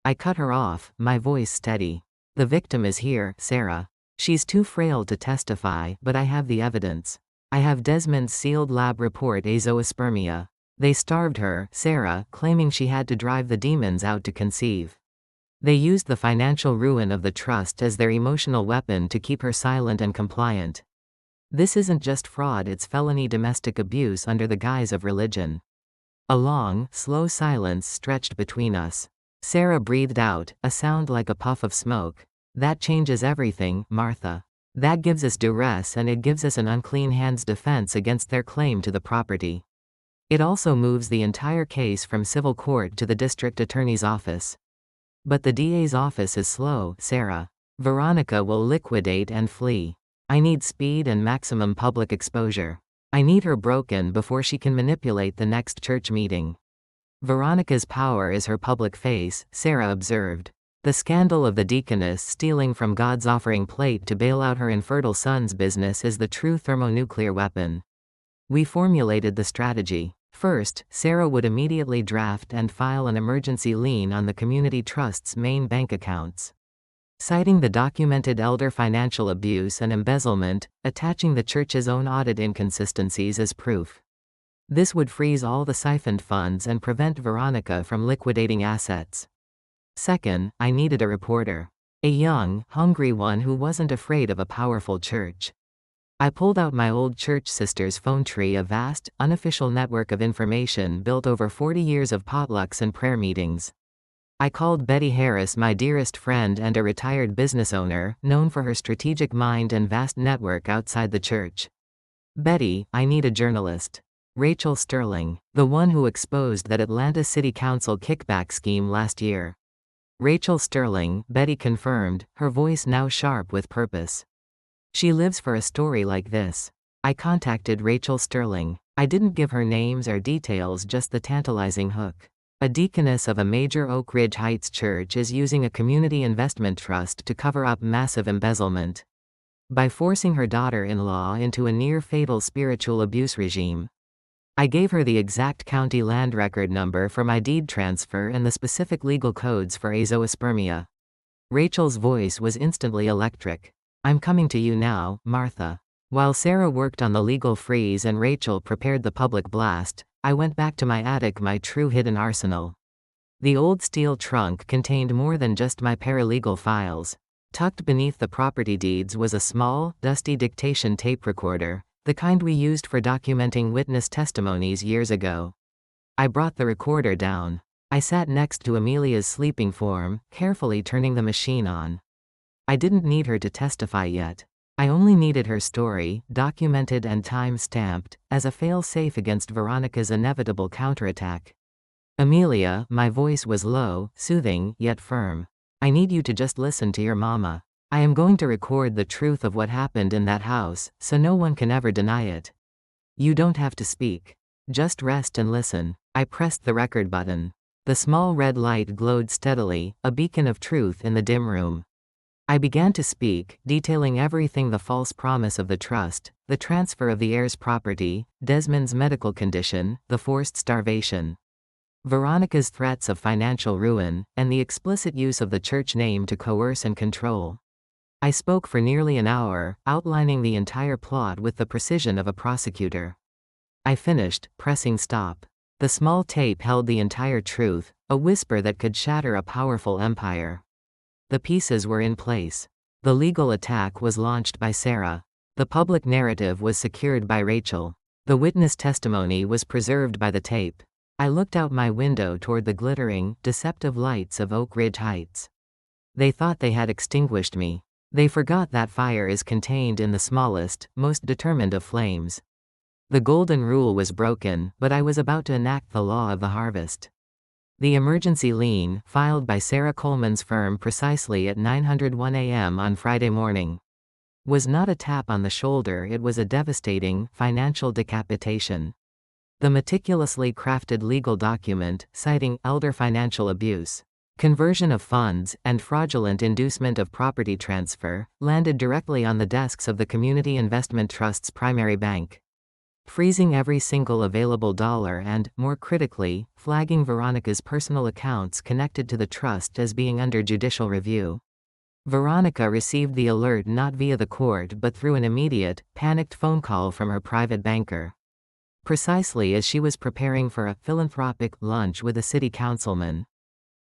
I cut her off, my voice steady. "The victim is here, Sarah. She's too frail to testify, but I have the evidence. I have Desmond's sealed lab report: azoospermia. They starved her, Sarah, claiming she had to drive the demons out to conceive. They used the financial ruin of the trust as their emotional weapon to keep her silent and compliant. This isn't just fraud, it's felony domestic abuse under the guise of religion." A long, slow silence stretched between us. Sarah breathed out, a sound like a puff of smoke. "That changes everything, Martha. That gives us duress, and it gives us an unclean hands defense against their claim to the property. It also moves the entire case from civil court to the district attorney's office." "But the DA's office is slow, Sarah. Veronica will liquidate and flee. I need speed and maximum public exposure. I need her broken before she can manipulate the next church meeting." "Veronica's power is her public face," Sarah observed. "The scandal of the deaconess stealing from God's offering plate to bail out her infertile son's business is the true thermonuclear weapon." We formulated the strategy. First, Sarah would immediately draft and file an emergency lien on the community trust's main bank accounts, citing the documented elder financial abuse and embezzlement, attaching the church's own audit inconsistencies as proof. This would freeze all the siphoned funds and prevent Veronica from liquidating assets. Second, I needed a reporter. A young, hungry one who wasn't afraid of a powerful church. I pulled out my old church sister's phone tree, a vast, unofficial network of information built over 40 years of potlucks and prayer meetings. I called Betty Harris, my dearest friend and a retired business owner, known for her strategic mind and vast network outside the church. "Betty, I need a journalist. Rachel Sterling, the one who exposed that Atlanta City Council kickback scheme last year." "Rachel Sterling," Betty confirmed, her voice now sharp with purpose. "She lives for a story like this." I contacted Rachel Sterling. I didn't give her names or details, just the tantalizing hook. A deaconess of a major Oak Ridge Heights church is using a community investment trust to cover up massive embezzlement by forcing her daughter-in-law into a near-fatal spiritual abuse regime. I gave her the exact county land record number for my deed transfer and the specific legal codes for azoospermia. Rachel's voice was instantly electric. "I'm coming to you now, Martha." While Sarah worked on the legal freeze and Rachel prepared the public blast, I went back to my attic, my true hidden arsenal. The old steel trunk contained more than just my paralegal files. Tucked beneath the property deeds was a small, dusty dictation tape recorder, the kind we used for documenting witness testimonies years ago. I brought the recorder down. I sat next to Amelia's sleeping form, carefully turning the machine on. I didn't need her to testify yet. I only needed her story, documented and time-stamped, as a fail-safe against Veronica's inevitable counterattack. "Amelia," my voice was low, soothing, yet firm. "I need you to just listen to your mama. I am going to record the truth of what happened in that house, so no one can ever deny it. You don't have to speak. Just rest and listen." I pressed the record button. The small red light glowed steadily, a beacon of truth in the dim room. I began to speak, detailing everything: the false promise of the trust, the transfer of the heir's property, Desmond's medical condition, the forced starvation, Veronica's threats of financial ruin, and the explicit use of the church name to coerce and control. I spoke for nearly an hour, outlining the entire plot with the precision of a prosecutor. I finished, pressing stop. The small tape held the entire truth, a whisper that could shatter a powerful empire. The pieces were in place. The legal attack was launched by Sarah. The public narrative was secured by Rachel. The witness testimony was preserved by the tape. I looked out my window toward the glittering, deceptive lights of Oak Ridge Heights. They thought they had extinguished me. They forgot that fire is contained in the smallest, most determined of flames. The golden rule was broken, but I was about to enact the law of the harvest. The emergency lien, filed by Sarah Coleman's firm precisely at 9:01 a.m. on Friday morning, was not a tap on the shoulder, it was a devastating, financial decapitation. The meticulously crafted legal document, citing elder financial abuse, conversion of funds, and fraudulent inducement of property transfer, landed directly on the desks of the Community Investment Trust's primary bank, freezing every single available dollar and, more critically, flagging Veronica's personal accounts connected to the trust as being under judicial review. Veronica received the alert not via the court but through an immediate, panicked phone call from her private banker, precisely as she was preparing for a philanthropic lunch with a city councilman.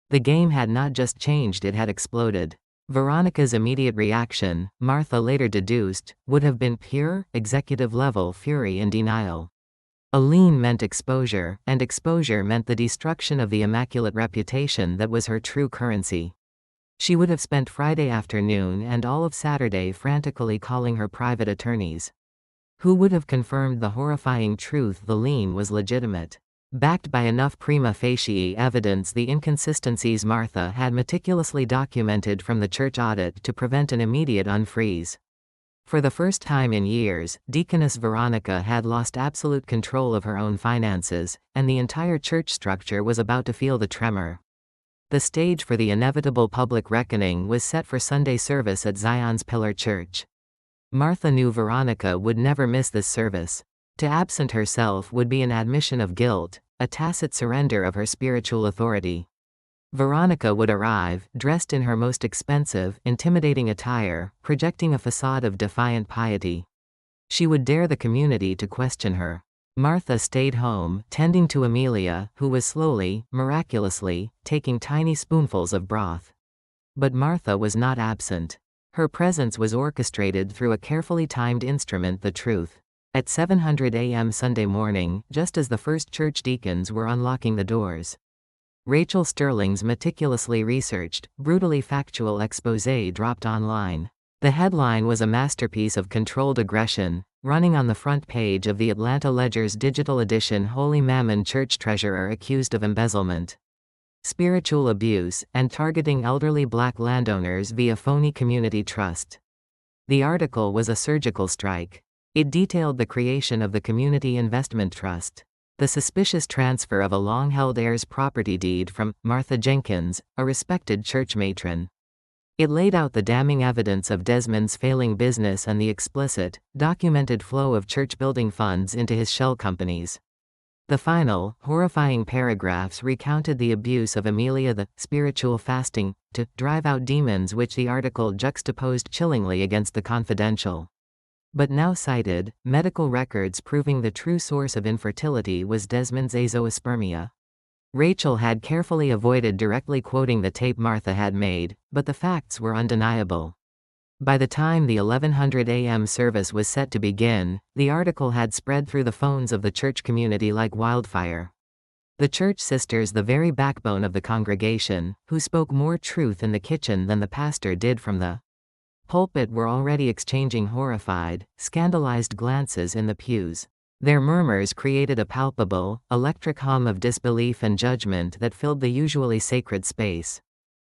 The game had not just changed, it had exploded. Veronica's immediate reaction, Martha later deduced, would have been pure, executive-level fury and denial. A lien meant exposure, and exposure meant the destruction of the immaculate reputation that was her true currency. She would have spent Friday afternoon and all of Saturday frantically calling her private attorneys, who would have confirmed the horrifying truth: the lien was legitimate, backed by enough prima facie evidence, the inconsistencies Martha had meticulously documented from the church audit, to prevent an immediate unfreeze. For the first time in years, Deaconess Veronica had lost absolute control of her own finances, and the entire church structure was about to feel the tremor. The stage for the inevitable public reckoning was set for Sunday service at Zion's Pillar Church. Martha knew Veronica would never miss this service. To absent herself would be an admission of guilt, a tacit surrender of her spiritual authority. Veronica would arrive, dressed in her most expensive, intimidating attire, projecting a facade of defiant piety. She would dare the community to question her. Martha stayed home, tending to Amelia, who was slowly, miraculously, taking tiny spoonfuls of broth. But Martha was not absent. Her presence was orchestrated through a carefully timed instrument, the truth. At 7:00 a.m. Sunday morning, just as the first church deacons were unlocking the doors, Rachel Sterling's meticulously researched, brutally factual exposé dropped online. The headline was a masterpiece of controlled aggression, running on the front page of the Atlanta Ledger's digital edition: Holy Mammon church treasurer accused of embezzlement, spiritual abuse, and targeting elderly black landowners via phony community trust. The article was a surgical strike. It detailed the creation of the Community Investment Trust, the suspicious transfer of a long-held heir's property deed from Martha Jenkins, a respected church matron. It laid out the damning evidence of Desmond's failing business and the explicit, documented flow of church-building funds into his shell companies. The final, horrifying paragraphs recounted the abuse of Amelia, the spiritual fasting, to drive out demons, which the article juxtaposed chillingly against the confidential, but now cited, medical records proving the true source of infertility was Desmond's azoospermia. Rachel had carefully avoided directly quoting the tape Martha had made, but the facts were undeniable. By the time the 11:00 a.m. service was set to begin, the article had spread through the phones of the church community like wildfire. The church sisters, the very backbone of the congregation, who spoke more truth in the kitchen than the pastor did from the pulpit, were already exchanging horrified, scandalized glances in the pews. Their murmurs created a palpable, electric hum of disbelief and judgment that filled the usually sacred space.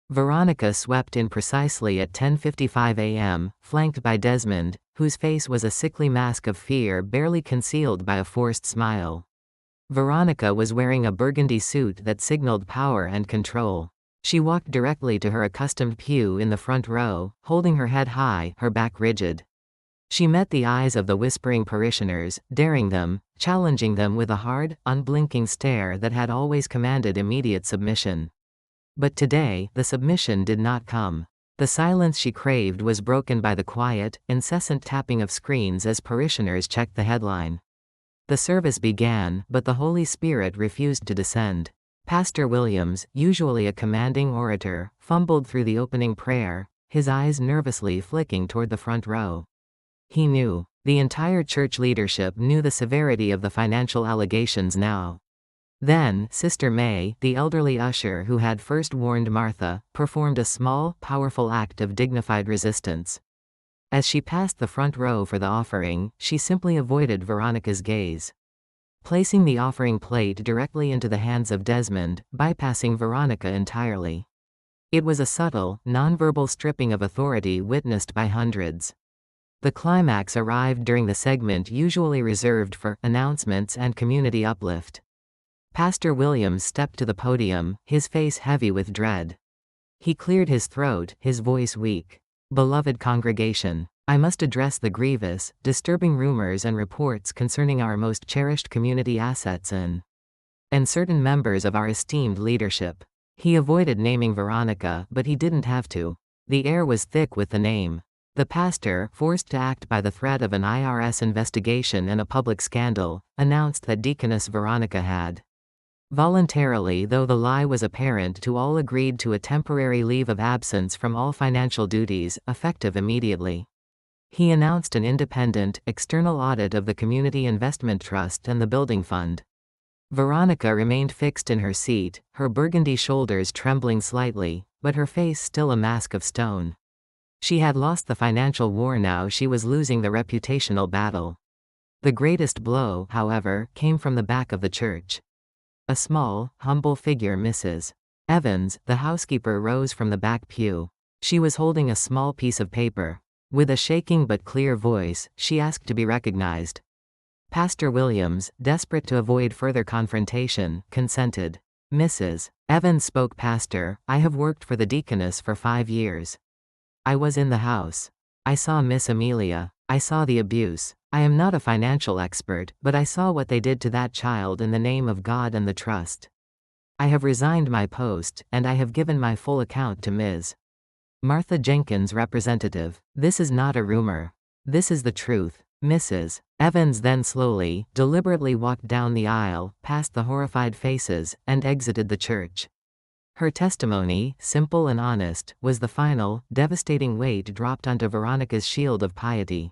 Veronica swept in precisely at 10:55 a.m., flanked by Desmond, whose face was a sickly mask of fear barely concealed by a forced smile. Veronica was wearing a burgundy suit that signaled power and control. She walked directly to her accustomed pew in the front row, holding her head high, her back rigid. She met the eyes of the whispering parishioners, daring them, challenging them with a hard, unblinking stare that had always commanded immediate submission. But today, the submission did not come. The silence she craved was broken by the quiet, incessant tapping of screens as parishioners checked the headline. The service began, but the Holy Spirit refused to descend. Pastor Williams, usually a commanding orator, fumbled through the opening prayer, his eyes nervously flicking toward the front row. He knew The entire church leadership knew the severity of the financial allegations now. Then, Sister May, the elderly usher who had first warned Martha, performed a small, powerful act of dignified resistance. As she passed the front row for the offering, she simply avoided Veronica's gaze. Placing the offering plate directly into the hands of Desmond, bypassing Veronica entirely. It was a subtle, nonverbal stripping of authority witnessed by hundreds. The climax arrived during the segment usually reserved for announcements and community uplift. Pastor Williams stepped to the podium, his face heavy with dread. He cleared his throat, his voice weak. "Beloved congregation, I must address the grievous, disturbing rumors and reports concerning our most cherished community assets and certain members of our esteemed leadership." He avoided naming Veronica, but he didn't have to. The air was thick with the name. The pastor, forced to act by the threat of an IRS investigation and a public scandal, announced that Deaconess Veronica had voluntarily, though the lie was apparent to all, agreed to a temporary leave of absence from all financial duties, effective immediately. He announced an independent, external audit of the Community Investment Trust and the Building Fund. Veronica remained fixed in her seat, her burgundy shoulders trembling slightly, but her face still a mask of stone. She had lost the financial war, now she was losing the reputational battle. The greatest blow, however, came from the back of the church. A small, humble figure, Mrs. Evans, the housekeeper, rose from the back pew. She was holding a small piece of paper. With a shaking but clear voice, she asked to be recognized. Pastor Williams, desperate to avoid further confrontation, consented. Mrs. Evans spoke. "Pastor, I have worked for the deaconess for 5 years. I was in the house. I saw Miss Amelia. I saw the abuse. I am not a financial expert, but I saw what they did to that child in the name of God and the trust. I have resigned my post, and I have given my full account to Ms. Martha Jenkins, representative. This is not a rumor. This is the truth." Mrs. Evans then slowly, deliberately walked down the aisle, past the horrified faces, and exited the church. Her testimony, simple and honest, was the final, devastating weight dropped onto Veronica's shield of piety.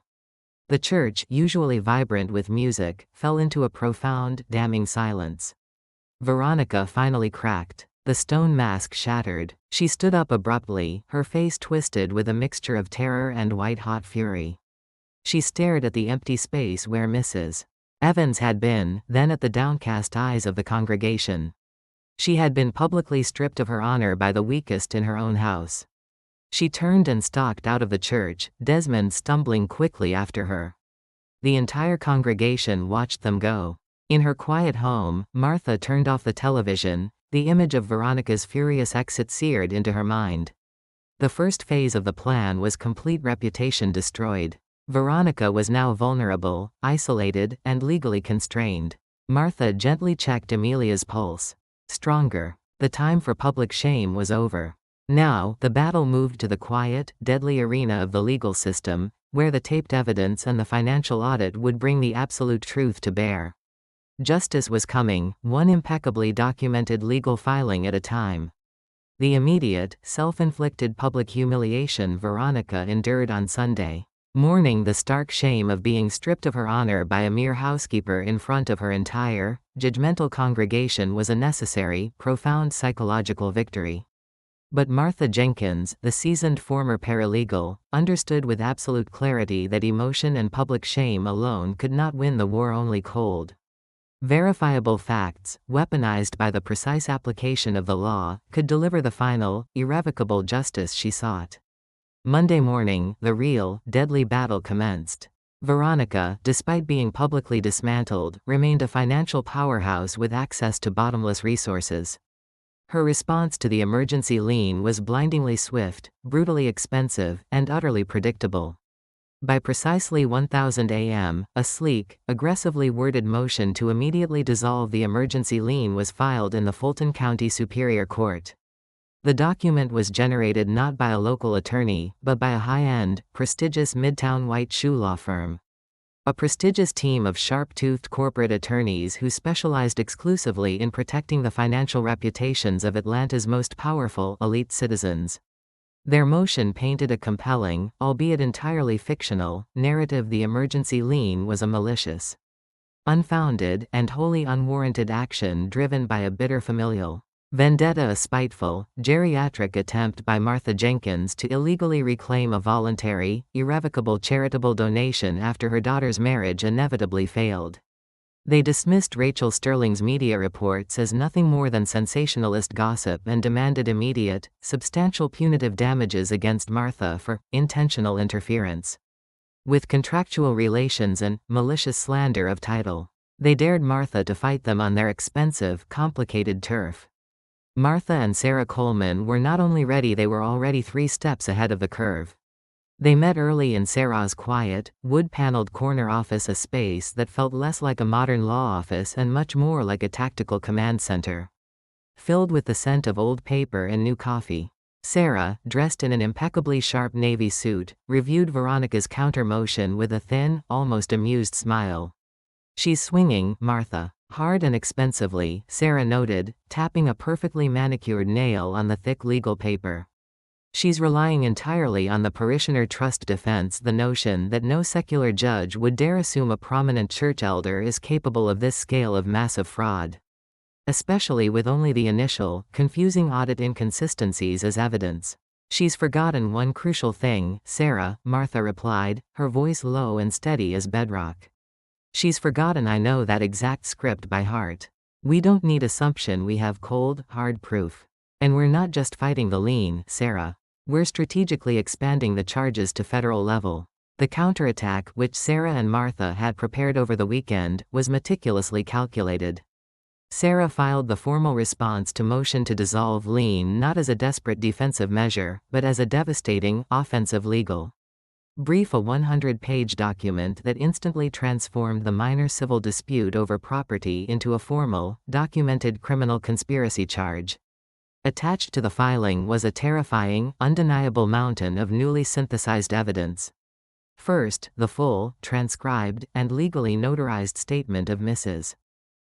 The church, usually vibrant with music, fell into a profound, damning silence. Veronica finally cracked. The stone mask shattered. She stood up abruptly, her face twisted with a mixture of terror and white-hot fury. She stared at the empty space where Mrs. Evans had been, then at the downcast eyes of the congregation. She had been publicly stripped of her honor by the weakest in her own house. She turned and stalked out of the church, Desmond stumbling quickly after her. The entire congregation watched them go. In her quiet home, Martha turned off the television, the image of Veronica's furious exit seared into her mind. The first phase of the plan was complete: reputation destroyed. Veronica was now vulnerable, isolated, and legally constrained. Martha gently checked Amelia's pulse. Stronger. The time for public shame was over. Now, the battle moved to the quiet, deadly arena of the legal system, where the taped evidence and the financial audit would bring the absolute truth to bear. Justice was coming, one impeccably documented legal filing at a time. The immediate, self-inflicted public humiliation Veronica endured on Sunday morning, the stark shame of being stripped of her honor by a mere housekeeper in front of her entire, judgmental congregation, was a necessary, profound psychological victory. But Martha Jenkins, the seasoned former paralegal, understood with absolute clarity that emotion and public shame alone could not win the war. Only cold, verifiable facts, weaponized by the precise application of the law, could deliver the final, irrevocable justice she sought. Monday morning, the real, deadly battle commenced. Veronica, despite being publicly dismantled, remained a financial powerhouse with access to bottomless resources. Her response to the emergency lien was blindingly swift, brutally expensive, and utterly predictable. By precisely 1000 a.m., a sleek, aggressively worded motion to immediately dissolve the emergency lien was filed in the Fulton County Superior Court. The document was generated not by a local attorney, but by a high-end, prestigious midtown white shoe law firm. A prestigious team of sharp-toothed corporate attorneys who specialized exclusively in protecting the financial reputations of Atlanta's most powerful, elite citizens. Their motion painted a compelling, albeit entirely fictional, narrative. The emergency lien was a malicious, unfounded, and wholly unwarranted action driven by a bitter familial vendetta, a spiteful, geriatric attempt by Martha Jenkins to illegally reclaim a voluntary, irrevocable charitable donation after her daughter's marriage inevitably failed. They dismissed Rachel Sterling's media reports as nothing more than sensationalist gossip and demanded immediate, substantial punitive damages against Martha for intentional interference with contractual relations and malicious slander of title. They dared Martha to fight them on their expensive, complicated turf. Martha and Sarah Coleman were not only ready, they were already 3 steps ahead of the curve. They met early in Sarah's quiet, wood-paneled corner office, a space that felt less like a modern law office and much more like a tactical command center, filled with the scent of old paper and new coffee. Sarah, dressed in an impeccably sharp navy suit, reviewed Veronica's counter-motion with a thin, almost amused smile. "She's swinging, Martha." "Hard and expensively," Sarah noted, tapping a perfectly manicured nail on the thick legal paper. "She's relying entirely on the parishioner trust defense, the notion that no secular judge would dare assume a prominent church elder is capable of this scale of massive fraud. Especially with only the initial, confusing audit inconsistencies as evidence." "She's forgotten one crucial thing, Sarah," Martha replied, her voice low and steady as bedrock. "She's forgotten I know that exact script by heart. We don't need assumption, we have cold, hard proof. And we're not just fighting the lien, Sarah. We're strategically expanding the charges to federal level." The counterattack, which Sarah and Martha had prepared over the weekend, was meticulously calculated. Sarah filed the formal response to motion to dissolve lien not as a desperate defensive measure, but as a devastating, offensive legal brief, a 100-page document that instantly transformed the minor civil dispute over property into a formal, documented criminal conspiracy charge. Attached to the filing was a terrifying, undeniable mountain of newly synthesized evidence. First, the full, transcribed, and legally notarized statement of Mrs.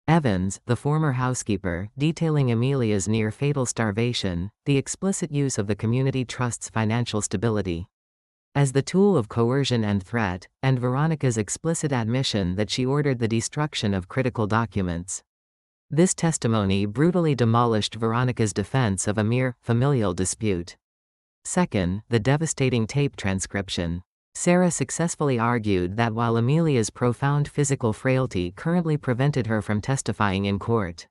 Evans, the former housekeeper, detailing Amelia's near-fatal starvation, the explicit use of the community trust's financial stability as the tool of coercion and threat, and Veronica's explicit admission that she ordered the destruction of critical documents. This testimony brutally demolished Veronica's defense of a mere familial dispute. Second, the devastating tape transcription. Sarah successfully argued that while Amelia's profound physical frailty currently prevented her from testifying in court,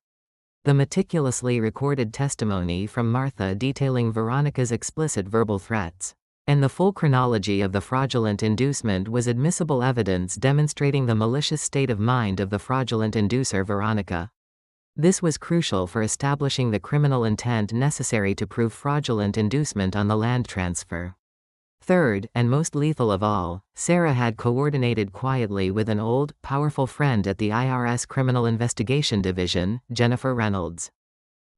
the meticulously recorded testimony from Martha detailing Veronica's explicit verbal threats and the full chronology of the fraudulent inducement was admissible evidence demonstrating the malicious state of mind of the fraudulent inducer Veronica. This was crucial for establishing the criminal intent necessary to prove fraudulent inducement on the land transfer. Third, and most lethal of all, Sarah had coordinated quietly with an old, powerful friend at the IRS Criminal Investigation Division, Jennifer Reynolds,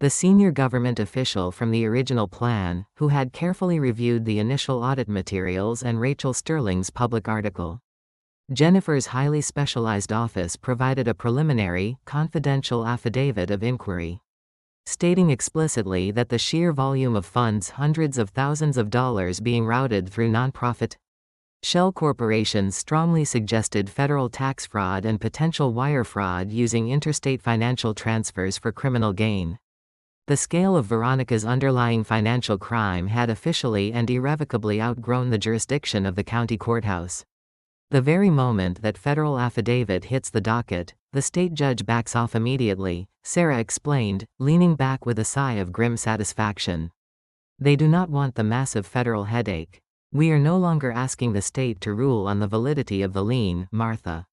the senior government official from the original plan, who had carefully reviewed the initial audit materials and Rachel Sterling's public article. Jennifer's highly specialized office provided a preliminary, confidential affidavit of inquiry, stating explicitly that the sheer volume of funds, hundreds of thousands of dollars being routed through nonprofit shell corporations, strongly suggested federal tax fraud and potential wire fraud using interstate financial transfers for criminal gain. The scale of Veronica's underlying financial crime had officially and irrevocably outgrown the jurisdiction of the county courthouse. The very moment that federal affidavit hits the docket, the state judge backs off immediately, Sarah explained, leaning back with a sigh of grim satisfaction. They do not want the massive federal headache. We are no longer asking the state to rule on the validity of the lien, Martha.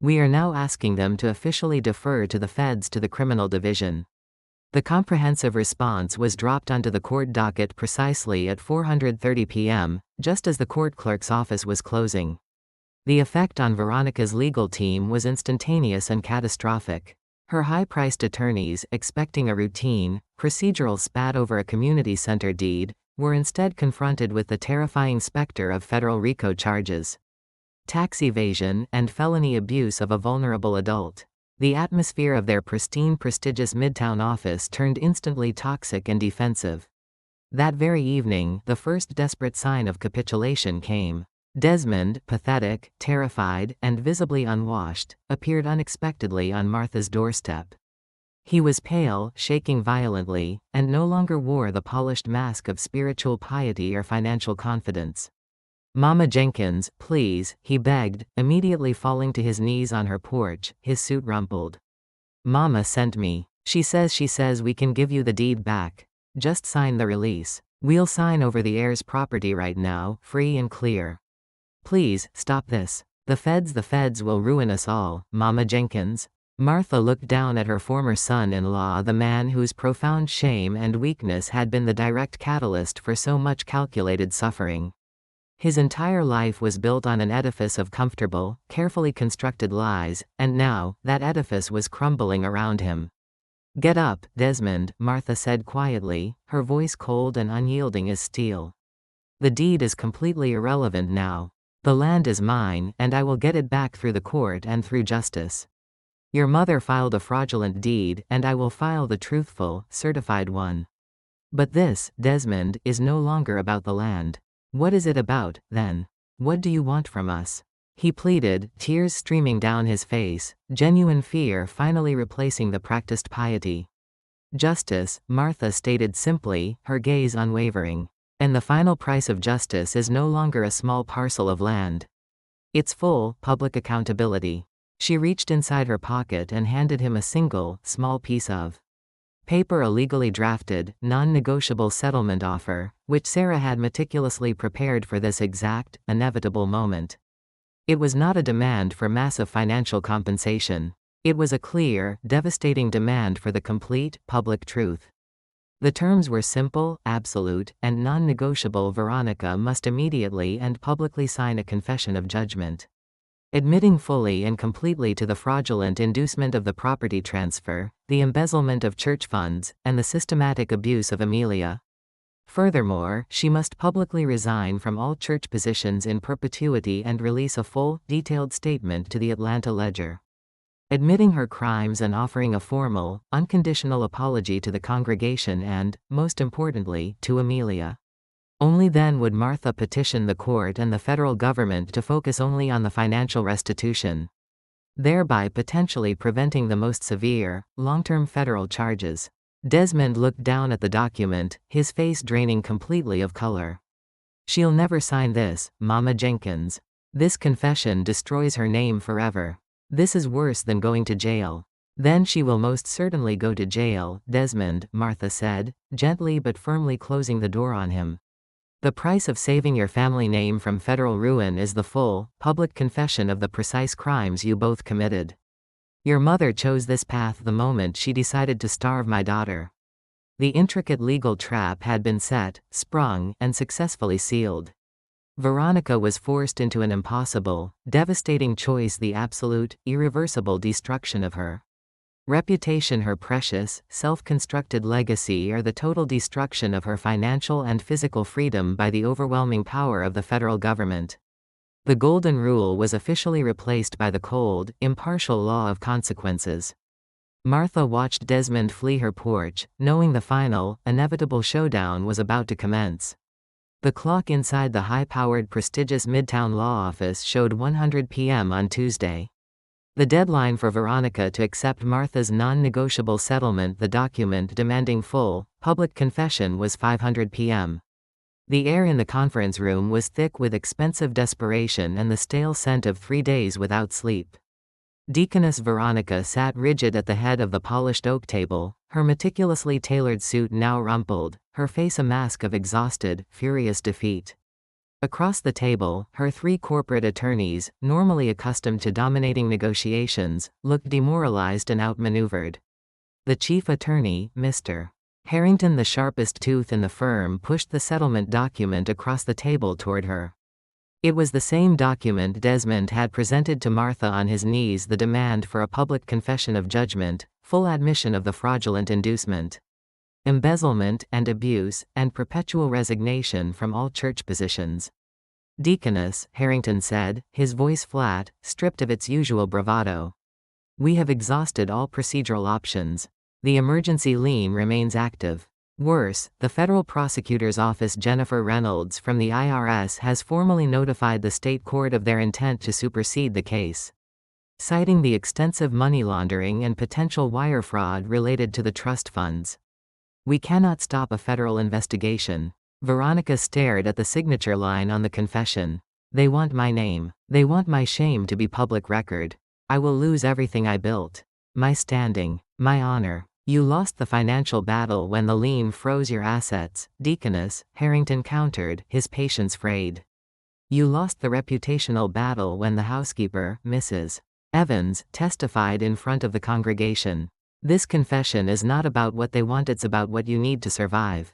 We are now asking them to officially defer to the feds, to the criminal division. The comprehensive response was dropped onto the court docket precisely at 4:30 p.m., just as the court clerk's office was closing. The effect on Veronica's legal team was instantaneous and catastrophic. Her high-priced attorneys, expecting a routine, procedural spat over a community center deed, were instead confronted with the terrifying specter of federal RICO charges, tax evasion, and felony abuse of a vulnerable adult. The atmosphere of their pristine, prestigious Midtown office turned instantly toxic and defensive. That very evening, the first desperate sign of capitulation came. Desmond, pathetic, terrified, and visibly unwashed, appeared unexpectedly on Martha's doorstep. He was pale, shaking violently, and no longer wore the polished mask of spiritual piety or financial confidence. "Mama Jenkins, please," he begged, immediately falling to his knees on her porch, his suit rumpled. "Mama sent me. She says we can give you the deed back. Just sign the release. We'll sign over the heir's property right now, free and clear. Please, stop this. The feds will ruin us all, Mama Jenkins." Martha looked down at her former son-in-law, the man whose profound shame and weakness had been the direct catalyst for so much calculated suffering. His entire life was built on an edifice of comfortable, carefully constructed lies, and now, that edifice was crumbling around him. "Get up, Desmond," Martha said quietly, her voice cold and unyielding as steel. "The deed is completely irrelevant now. The land is mine, and I will get it back through the court and through justice. Your mother filed a fraudulent deed, and I will file the truthful, certified one. But this, Desmond, is no longer about the land. What is it about, then? What do you want from us?" he pleaded, tears streaming down his face, genuine fear finally replacing the practiced piety. "Justice," Martha stated simply, her gaze unwavering. "And the final price of justice is no longer a small parcel of land. It's full, public accountability." She reached inside her pocket and handed him a single, small piece of paper, a legally drafted, non-negotiable settlement offer, which Sarah had meticulously prepared for this exact, inevitable moment. It was not a demand for massive financial compensation. It was a clear, devastating demand for the complete, public truth. The terms were simple, absolute, and non-negotiable. Veronica must immediately and publicly sign a confession of judgment, admitting fully and completely to the fraudulent inducement of the property transfer, the embezzlement of church funds, and the systematic abuse of Amelia. Furthermore, she must publicly resign from all church positions in perpetuity and release a full, detailed statement to the Atlanta Ledger, admitting her crimes and offering a formal, unconditional apology to the congregation and, most importantly, to Amelia. Only then would Martha petition the court and the federal government to focus only on the financial restitution, thereby potentially preventing the most severe, long-term federal charges. Desmond looked down at the document, his face draining completely of color. "She'll never sign this, Mama Jenkins. This confession destroys her name forever. This is worse than going to jail." "Then she will most certainly go to jail, Desmond," Martha said, gently but firmly closing the door on him. "The price of saving your family name from federal ruin is the full, public confession of the precise crimes you both committed. Your mother chose this path the moment she decided to starve my daughter." The intricate legal trap had been set, sprung, and successfully sealed. Veronica was forced into an impossible, devastating choice: the absolute, irreversible destruction of her reputation, her precious, self-constructed legacy, or the total destruction of her financial and physical freedom by the overwhelming power of the federal government. The golden rule was officially replaced by the cold, impartial law of consequences. Martha watched Desmond flee her porch, knowing the final, inevitable showdown was about to commence. The clock inside the high-powered, prestigious Midtown law office showed 100 p.m. on Tuesday. The deadline for Veronica to accept Martha's non-negotiable settlement, the document demanding full, public confession, was 500 p.m. The air in the conference room was thick with expensive desperation and the stale scent of 3 days without sleep. Deaconess Veronica sat rigid at the head of the polished oak table, her meticulously tailored suit now rumpled, her face a mask of exhausted, furious defeat. Across the table, her 3 corporate attorneys, normally accustomed to dominating negotiations, looked demoralized and outmaneuvered. The chief attorney, Mr. Harrington, the sharpest tooth in the firm, pushed the settlement document across the table toward her. It was the same document Desmond had presented to Martha on his knees: the demand for a public confession of judgment, full admission of the fraudulent inducement, embezzlement and abuse, and perpetual resignation from all church positions. "Deaconess," Harrington said, his voice flat, stripped of its usual bravado, "we have exhausted all procedural options. The emergency lien remains active. Worse, the federal prosecutor's office, Jennifer Reynolds from the IRS, has formally notified the state court of their intent to supersede the case, citing the extensive money laundering and potential wire fraud related to the trust funds. We cannot stop a federal investigation. Veronica stared at the signature line on the confession. They want my name. They want my shame to be public record. I will lose everything I built. My standing. My honor. You lost the financial battle when the lien froze your assets, Deaconess, Harrington countered, his patience frayed. You lost the reputational battle when the housekeeper, Mrs. Evans, testified in front of the congregation. This confession is not about what they want, it's about what you need to survive.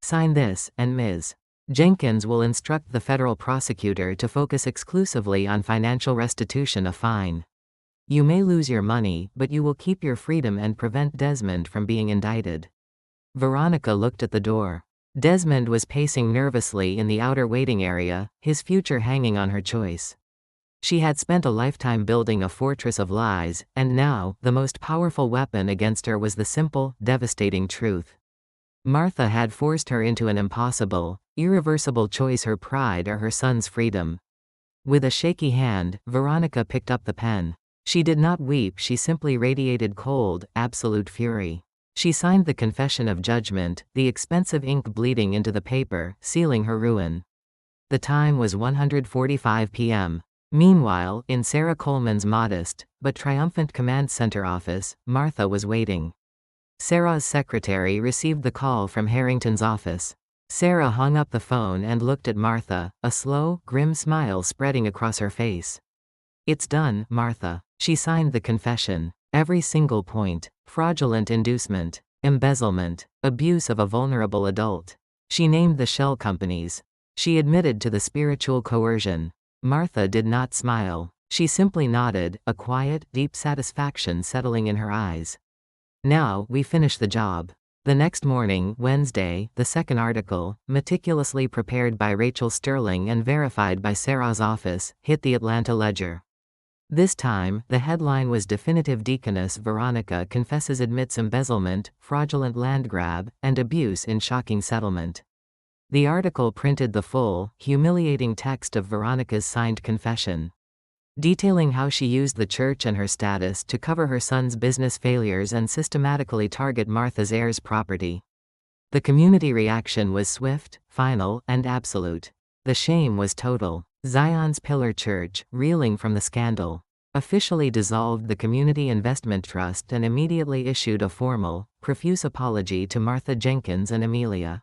Sign this, and Ms. Jenkins will instruct the federal prosecutor to focus exclusively on financial restitution, a fine. You may lose your money, but you will keep your freedom and prevent Desmond from being indicted. Veronica looked at the door. Desmond was pacing nervously in the outer waiting area, his future hanging on her choice. She had spent a lifetime building a fortress of lies, and now, the most powerful weapon against her was the simple, devastating truth. Martha had forced her into an impossible, irreversible choice: her pride or her son's freedom. With a shaky hand, Veronica picked up the pen. She did not weep, she simply radiated cold, absolute fury. She signed the confession of judgment, the expensive ink bleeding into the paper, sealing her ruin. The time was 1:45 p.m. Meanwhile, in Sarah Coleman's modest, but triumphant command center office, Martha was waiting. Sarah's secretary received the call from Harrington's office. Sarah hung up the phone and looked at Martha, a slow, grim smile spreading across her face. It's done, Martha. She signed the confession. Every single point. Fraudulent inducement, embezzlement, abuse of a vulnerable adult. She named the shell companies. She admitted to the spiritual coercion. Martha did not smile. She simply nodded, a quiet, deep satisfaction settling in her eyes. Now, we finish the job. The next morning, Wednesday, the second article, meticulously prepared by Rachel Sterling and verified by Sarah's office, hit the Atlanta Ledger. This time, the headline was Definitive Deaconess Veronica Confesses Admits Embezzlement, Fraudulent Land Grab, and Abuse in Shocking Settlement. The article printed the full, humiliating text of Veronica's signed confession, detailing how she used the church and her status to cover her son's business failures and systematically target Martha's heirs' property. The community reaction was swift, final, and absolute. The shame was total. Zion's Pillar Church, reeling from the scandal, officially dissolved the Community Investment Trust and immediately issued a formal, profuse apology to Martha Jenkins and Amelia.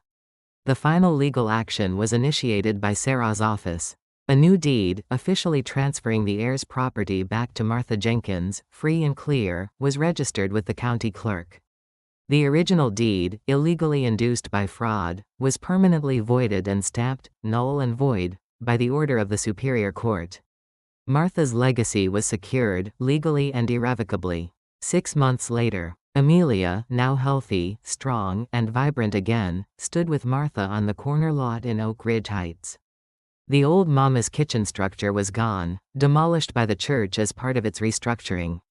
The final legal action was initiated by Sarah's office. A new deed, officially transferring the heirs' property back to Martha Jenkins, free and clear, was registered with the county clerk. The original deed, illegally induced by fraud, was permanently voided and stamped, null and void, by the order of the Superior Court. Martha's legacy was secured, legally and irrevocably. 6 months later, Amelia, now healthy, strong, and vibrant again, stood with Martha on the corner lot in Oak Ridge Heights. The old Mama's Kitchen structure was gone, demolished by the church as part of its restructuring.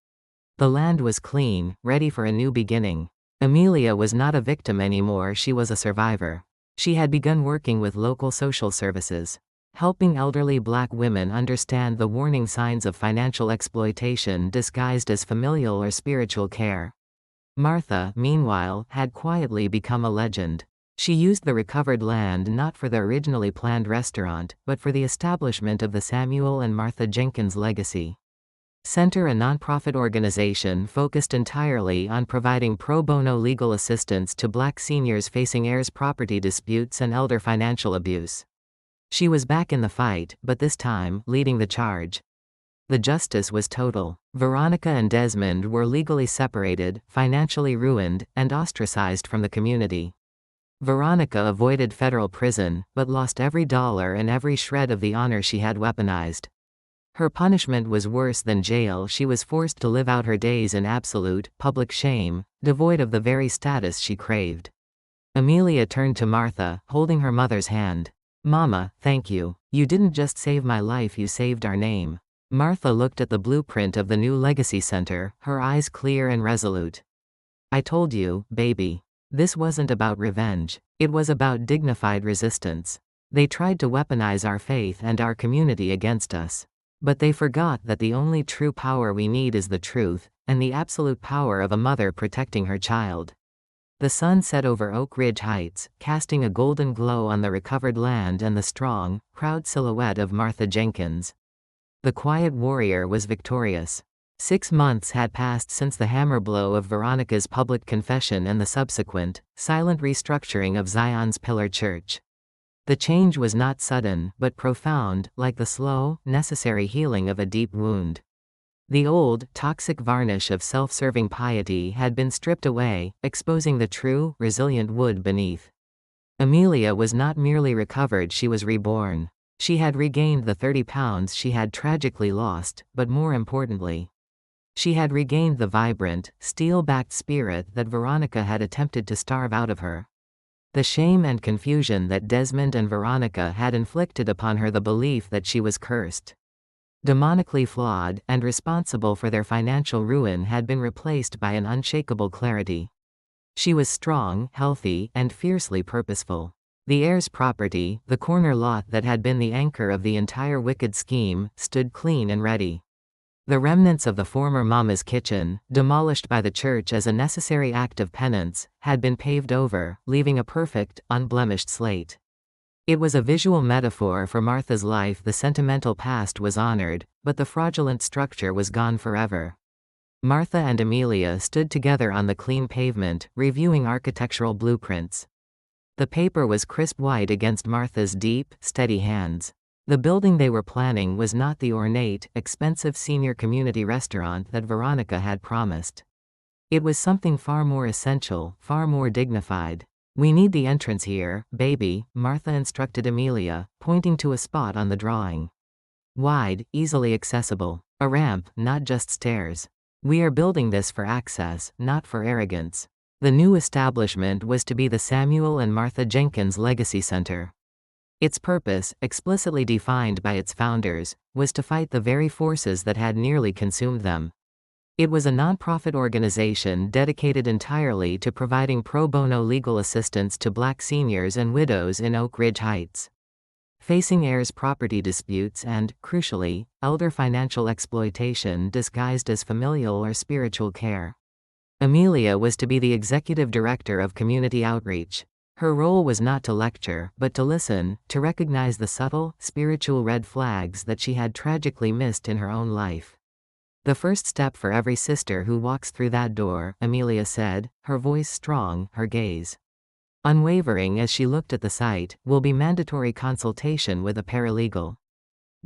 The land was clean, ready for a new beginning. Amelia was not a victim anymore, she was a survivor. She had begun working with local social services, helping elderly Black women understand the warning signs of financial exploitation disguised as familial or spiritual care. Martha, meanwhile, had quietly become a legend. She used the recovered land not for the originally planned restaurant, but for the establishment of the Samuel and Martha Jenkins legacy Center, a nonprofit organization focused entirely on providing pro bono legal assistance to Black seniors facing heirs' property disputes and elder financial abuse. She was back in the fight, but this time, leading the charge. The justice was total. Veronica and Desmond were legally separated, financially ruined, and ostracized from the community. Veronica avoided federal prison, but lost every dollar and every shred of the honor she had weaponized. Her punishment was worse than jail. She was forced to live out her days in absolute, public shame, devoid of the very status she craved. Amelia turned to Martha, holding her mother's hand. "Mama, thank you. You didn't just save my life, you saved our name." Martha looked at the blueprint of the new Legacy Center, her eyes clear and resolute. "I told you, baby. This wasn't about revenge. It was about dignified resistance. They tried to weaponize our faith and our community against us. But they forgot that the only true power we need is the truth, and the absolute power of a mother protecting her child. The sun set over Oak Ridge Heights, casting a golden glow on the recovered land and the strong, proud silhouette of Martha Jenkins. The quiet warrior was victorious. 6 months had passed since the hammer blow of Veronica's public confession and the subsequent, silent restructuring of Zion's Pillar Church. The change was not sudden, but profound, like the slow, necessary healing of a deep wound. The old, toxic varnish of self-serving piety had been stripped away, exposing the true, resilient wood beneath. Amelia was not merely recovered, she was reborn. She had regained the 30 pounds she had tragically lost, but more importantly, she had regained the vibrant, steel-backed spirit that Veronica had attempted to starve out of her. The shame and confusion that Desmond and Veronica had inflicted upon her, the belief that she was cursed, demonically flawed, and responsible for their financial ruin had been replaced by an unshakable clarity. She was strong, healthy, and fiercely purposeful. The heir's property, the corner lot that had been the anchor of the entire wicked scheme, stood clean and ready. The remnants of the former Mama's kitchen, demolished by the church as a necessary act of penance, had been paved over, leaving a perfect, unblemished slate. It was a visual metaphor for Martha's life. The sentimental past was honored, but the fraudulent structure was gone forever. Martha and Amelia stood together on the clean pavement, reviewing architectural blueprints. The paper was crisp white against Martha's deep, steady hands. The building they were planning was not the ornate, expensive senior community restaurant that Veronica had promised. It was something far more essential, far more dignified. "We need the entrance here, baby," Martha instructed Amelia, pointing to a spot on the drawing. "Wide, easily accessible. A ramp, not just stairs. We are building this for access, not for arrogance." The new establishment was to be the Samuel and Martha Jenkins Legacy Center. Its purpose, explicitly defined by its founders, was to fight the very forces that had nearly consumed them. It was a nonprofit organization dedicated entirely to providing pro bono legal assistance to Black seniors and widows in Oak Ridge Heights, facing heirs' property disputes and, crucially, elder financial exploitation disguised as familial or spiritual care. Amelia was to be the executive director of community outreach. Her role was not to lecture, but to listen, to recognize the subtle, spiritual red flags that she had tragically missed in her own life. "The first step for every sister who walks through that door," Amelia said, her voice strong, her gaze unwavering as she looked at the site, "will be mandatory consultation with a paralegal.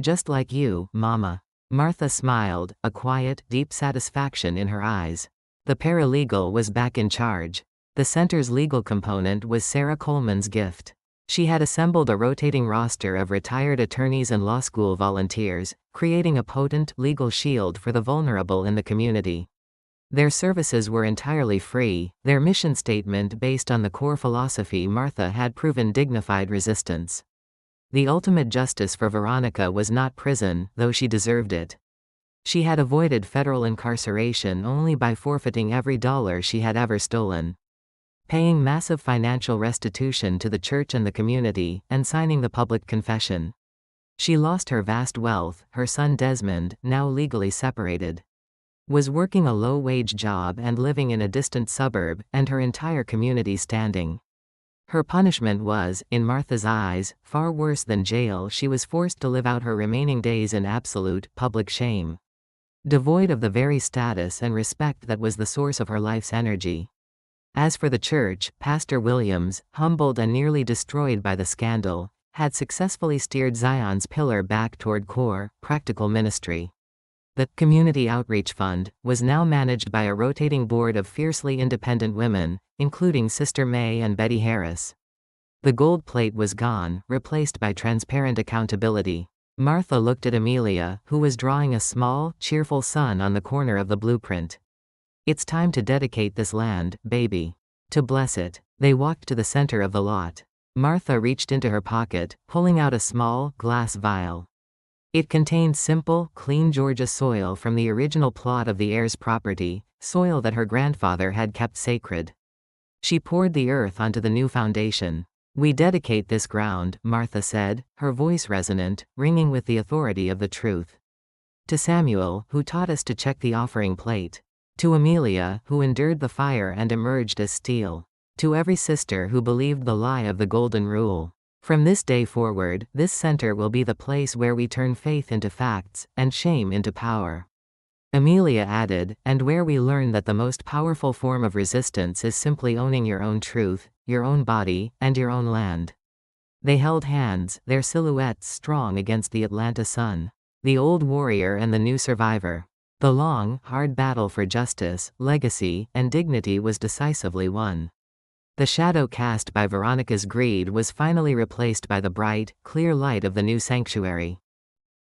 Just like you, Mama." Martha smiled, a quiet, deep satisfaction in her eyes. The paralegal was back in charge. The center's legal component was Sarah Coleman's gift. She had assembled a rotating roster of retired attorneys and law school volunteers, creating a potent legal shield for the vulnerable in the community. Their services were entirely free, their mission statement based on the core philosophy Martha had proven: dignified resistance. The ultimate justice for Veronica was not prison, though she deserved it. She had avoided federal incarceration only by forfeiting every dollar she had ever stolen, paying massive financial restitution to the church and the community, and signing the public confession. She lost her vast wealth. Her son Desmond, now legally separated, was working a low-wage job and living in a distant suburb, and her entire community standing. Her punishment was, in Martha's eyes, far worse than jail. She was forced to live out her remaining days in absolute, public shame, devoid of the very status and respect that was the source of her life's energy. As for the church, Pastor Williams, humbled and nearly destroyed by the scandal, had successfully steered Zion's Pillar back toward core, practical ministry. The Community Outreach Fund was now managed by a rotating board of fiercely independent women, including Sister May and Betty Harris. The gold plate was gone, replaced by transparent accountability. Martha looked at Amelia, who was drawing a small, cheerful sun on the corner of the blueprint. "It's time to dedicate this land, baby. To bless it." They walked to the center of the lot. Martha reached into her pocket, pulling out a small, glass vial. It contained simple, clean Georgia soil from the original plot of the heir's property, soil that her grandfather had kept sacred. She poured the earth onto the new foundation. We dedicate this ground, Martha said, her voice resonant, ringing with the authority of the truth. To Samuel, who taught us to check the offering plate. To Amelia, who endured the fire and emerged as steel. To every sister who believed the lie of the golden rule. From this day forward, this center will be the place where we turn faith into facts, and shame into power. Amelia added, and where we learn that the most powerful form of resistance is simply owning your own truth, your own body, and your own land. They held hands, their silhouettes strong against the Atlanta sun. The old warrior and the new survivor. The long, hard battle for justice, legacy, and dignity was decisively won. The shadow cast by Veronica's greed was finally replaced by the bright, clear light of the new sanctuary.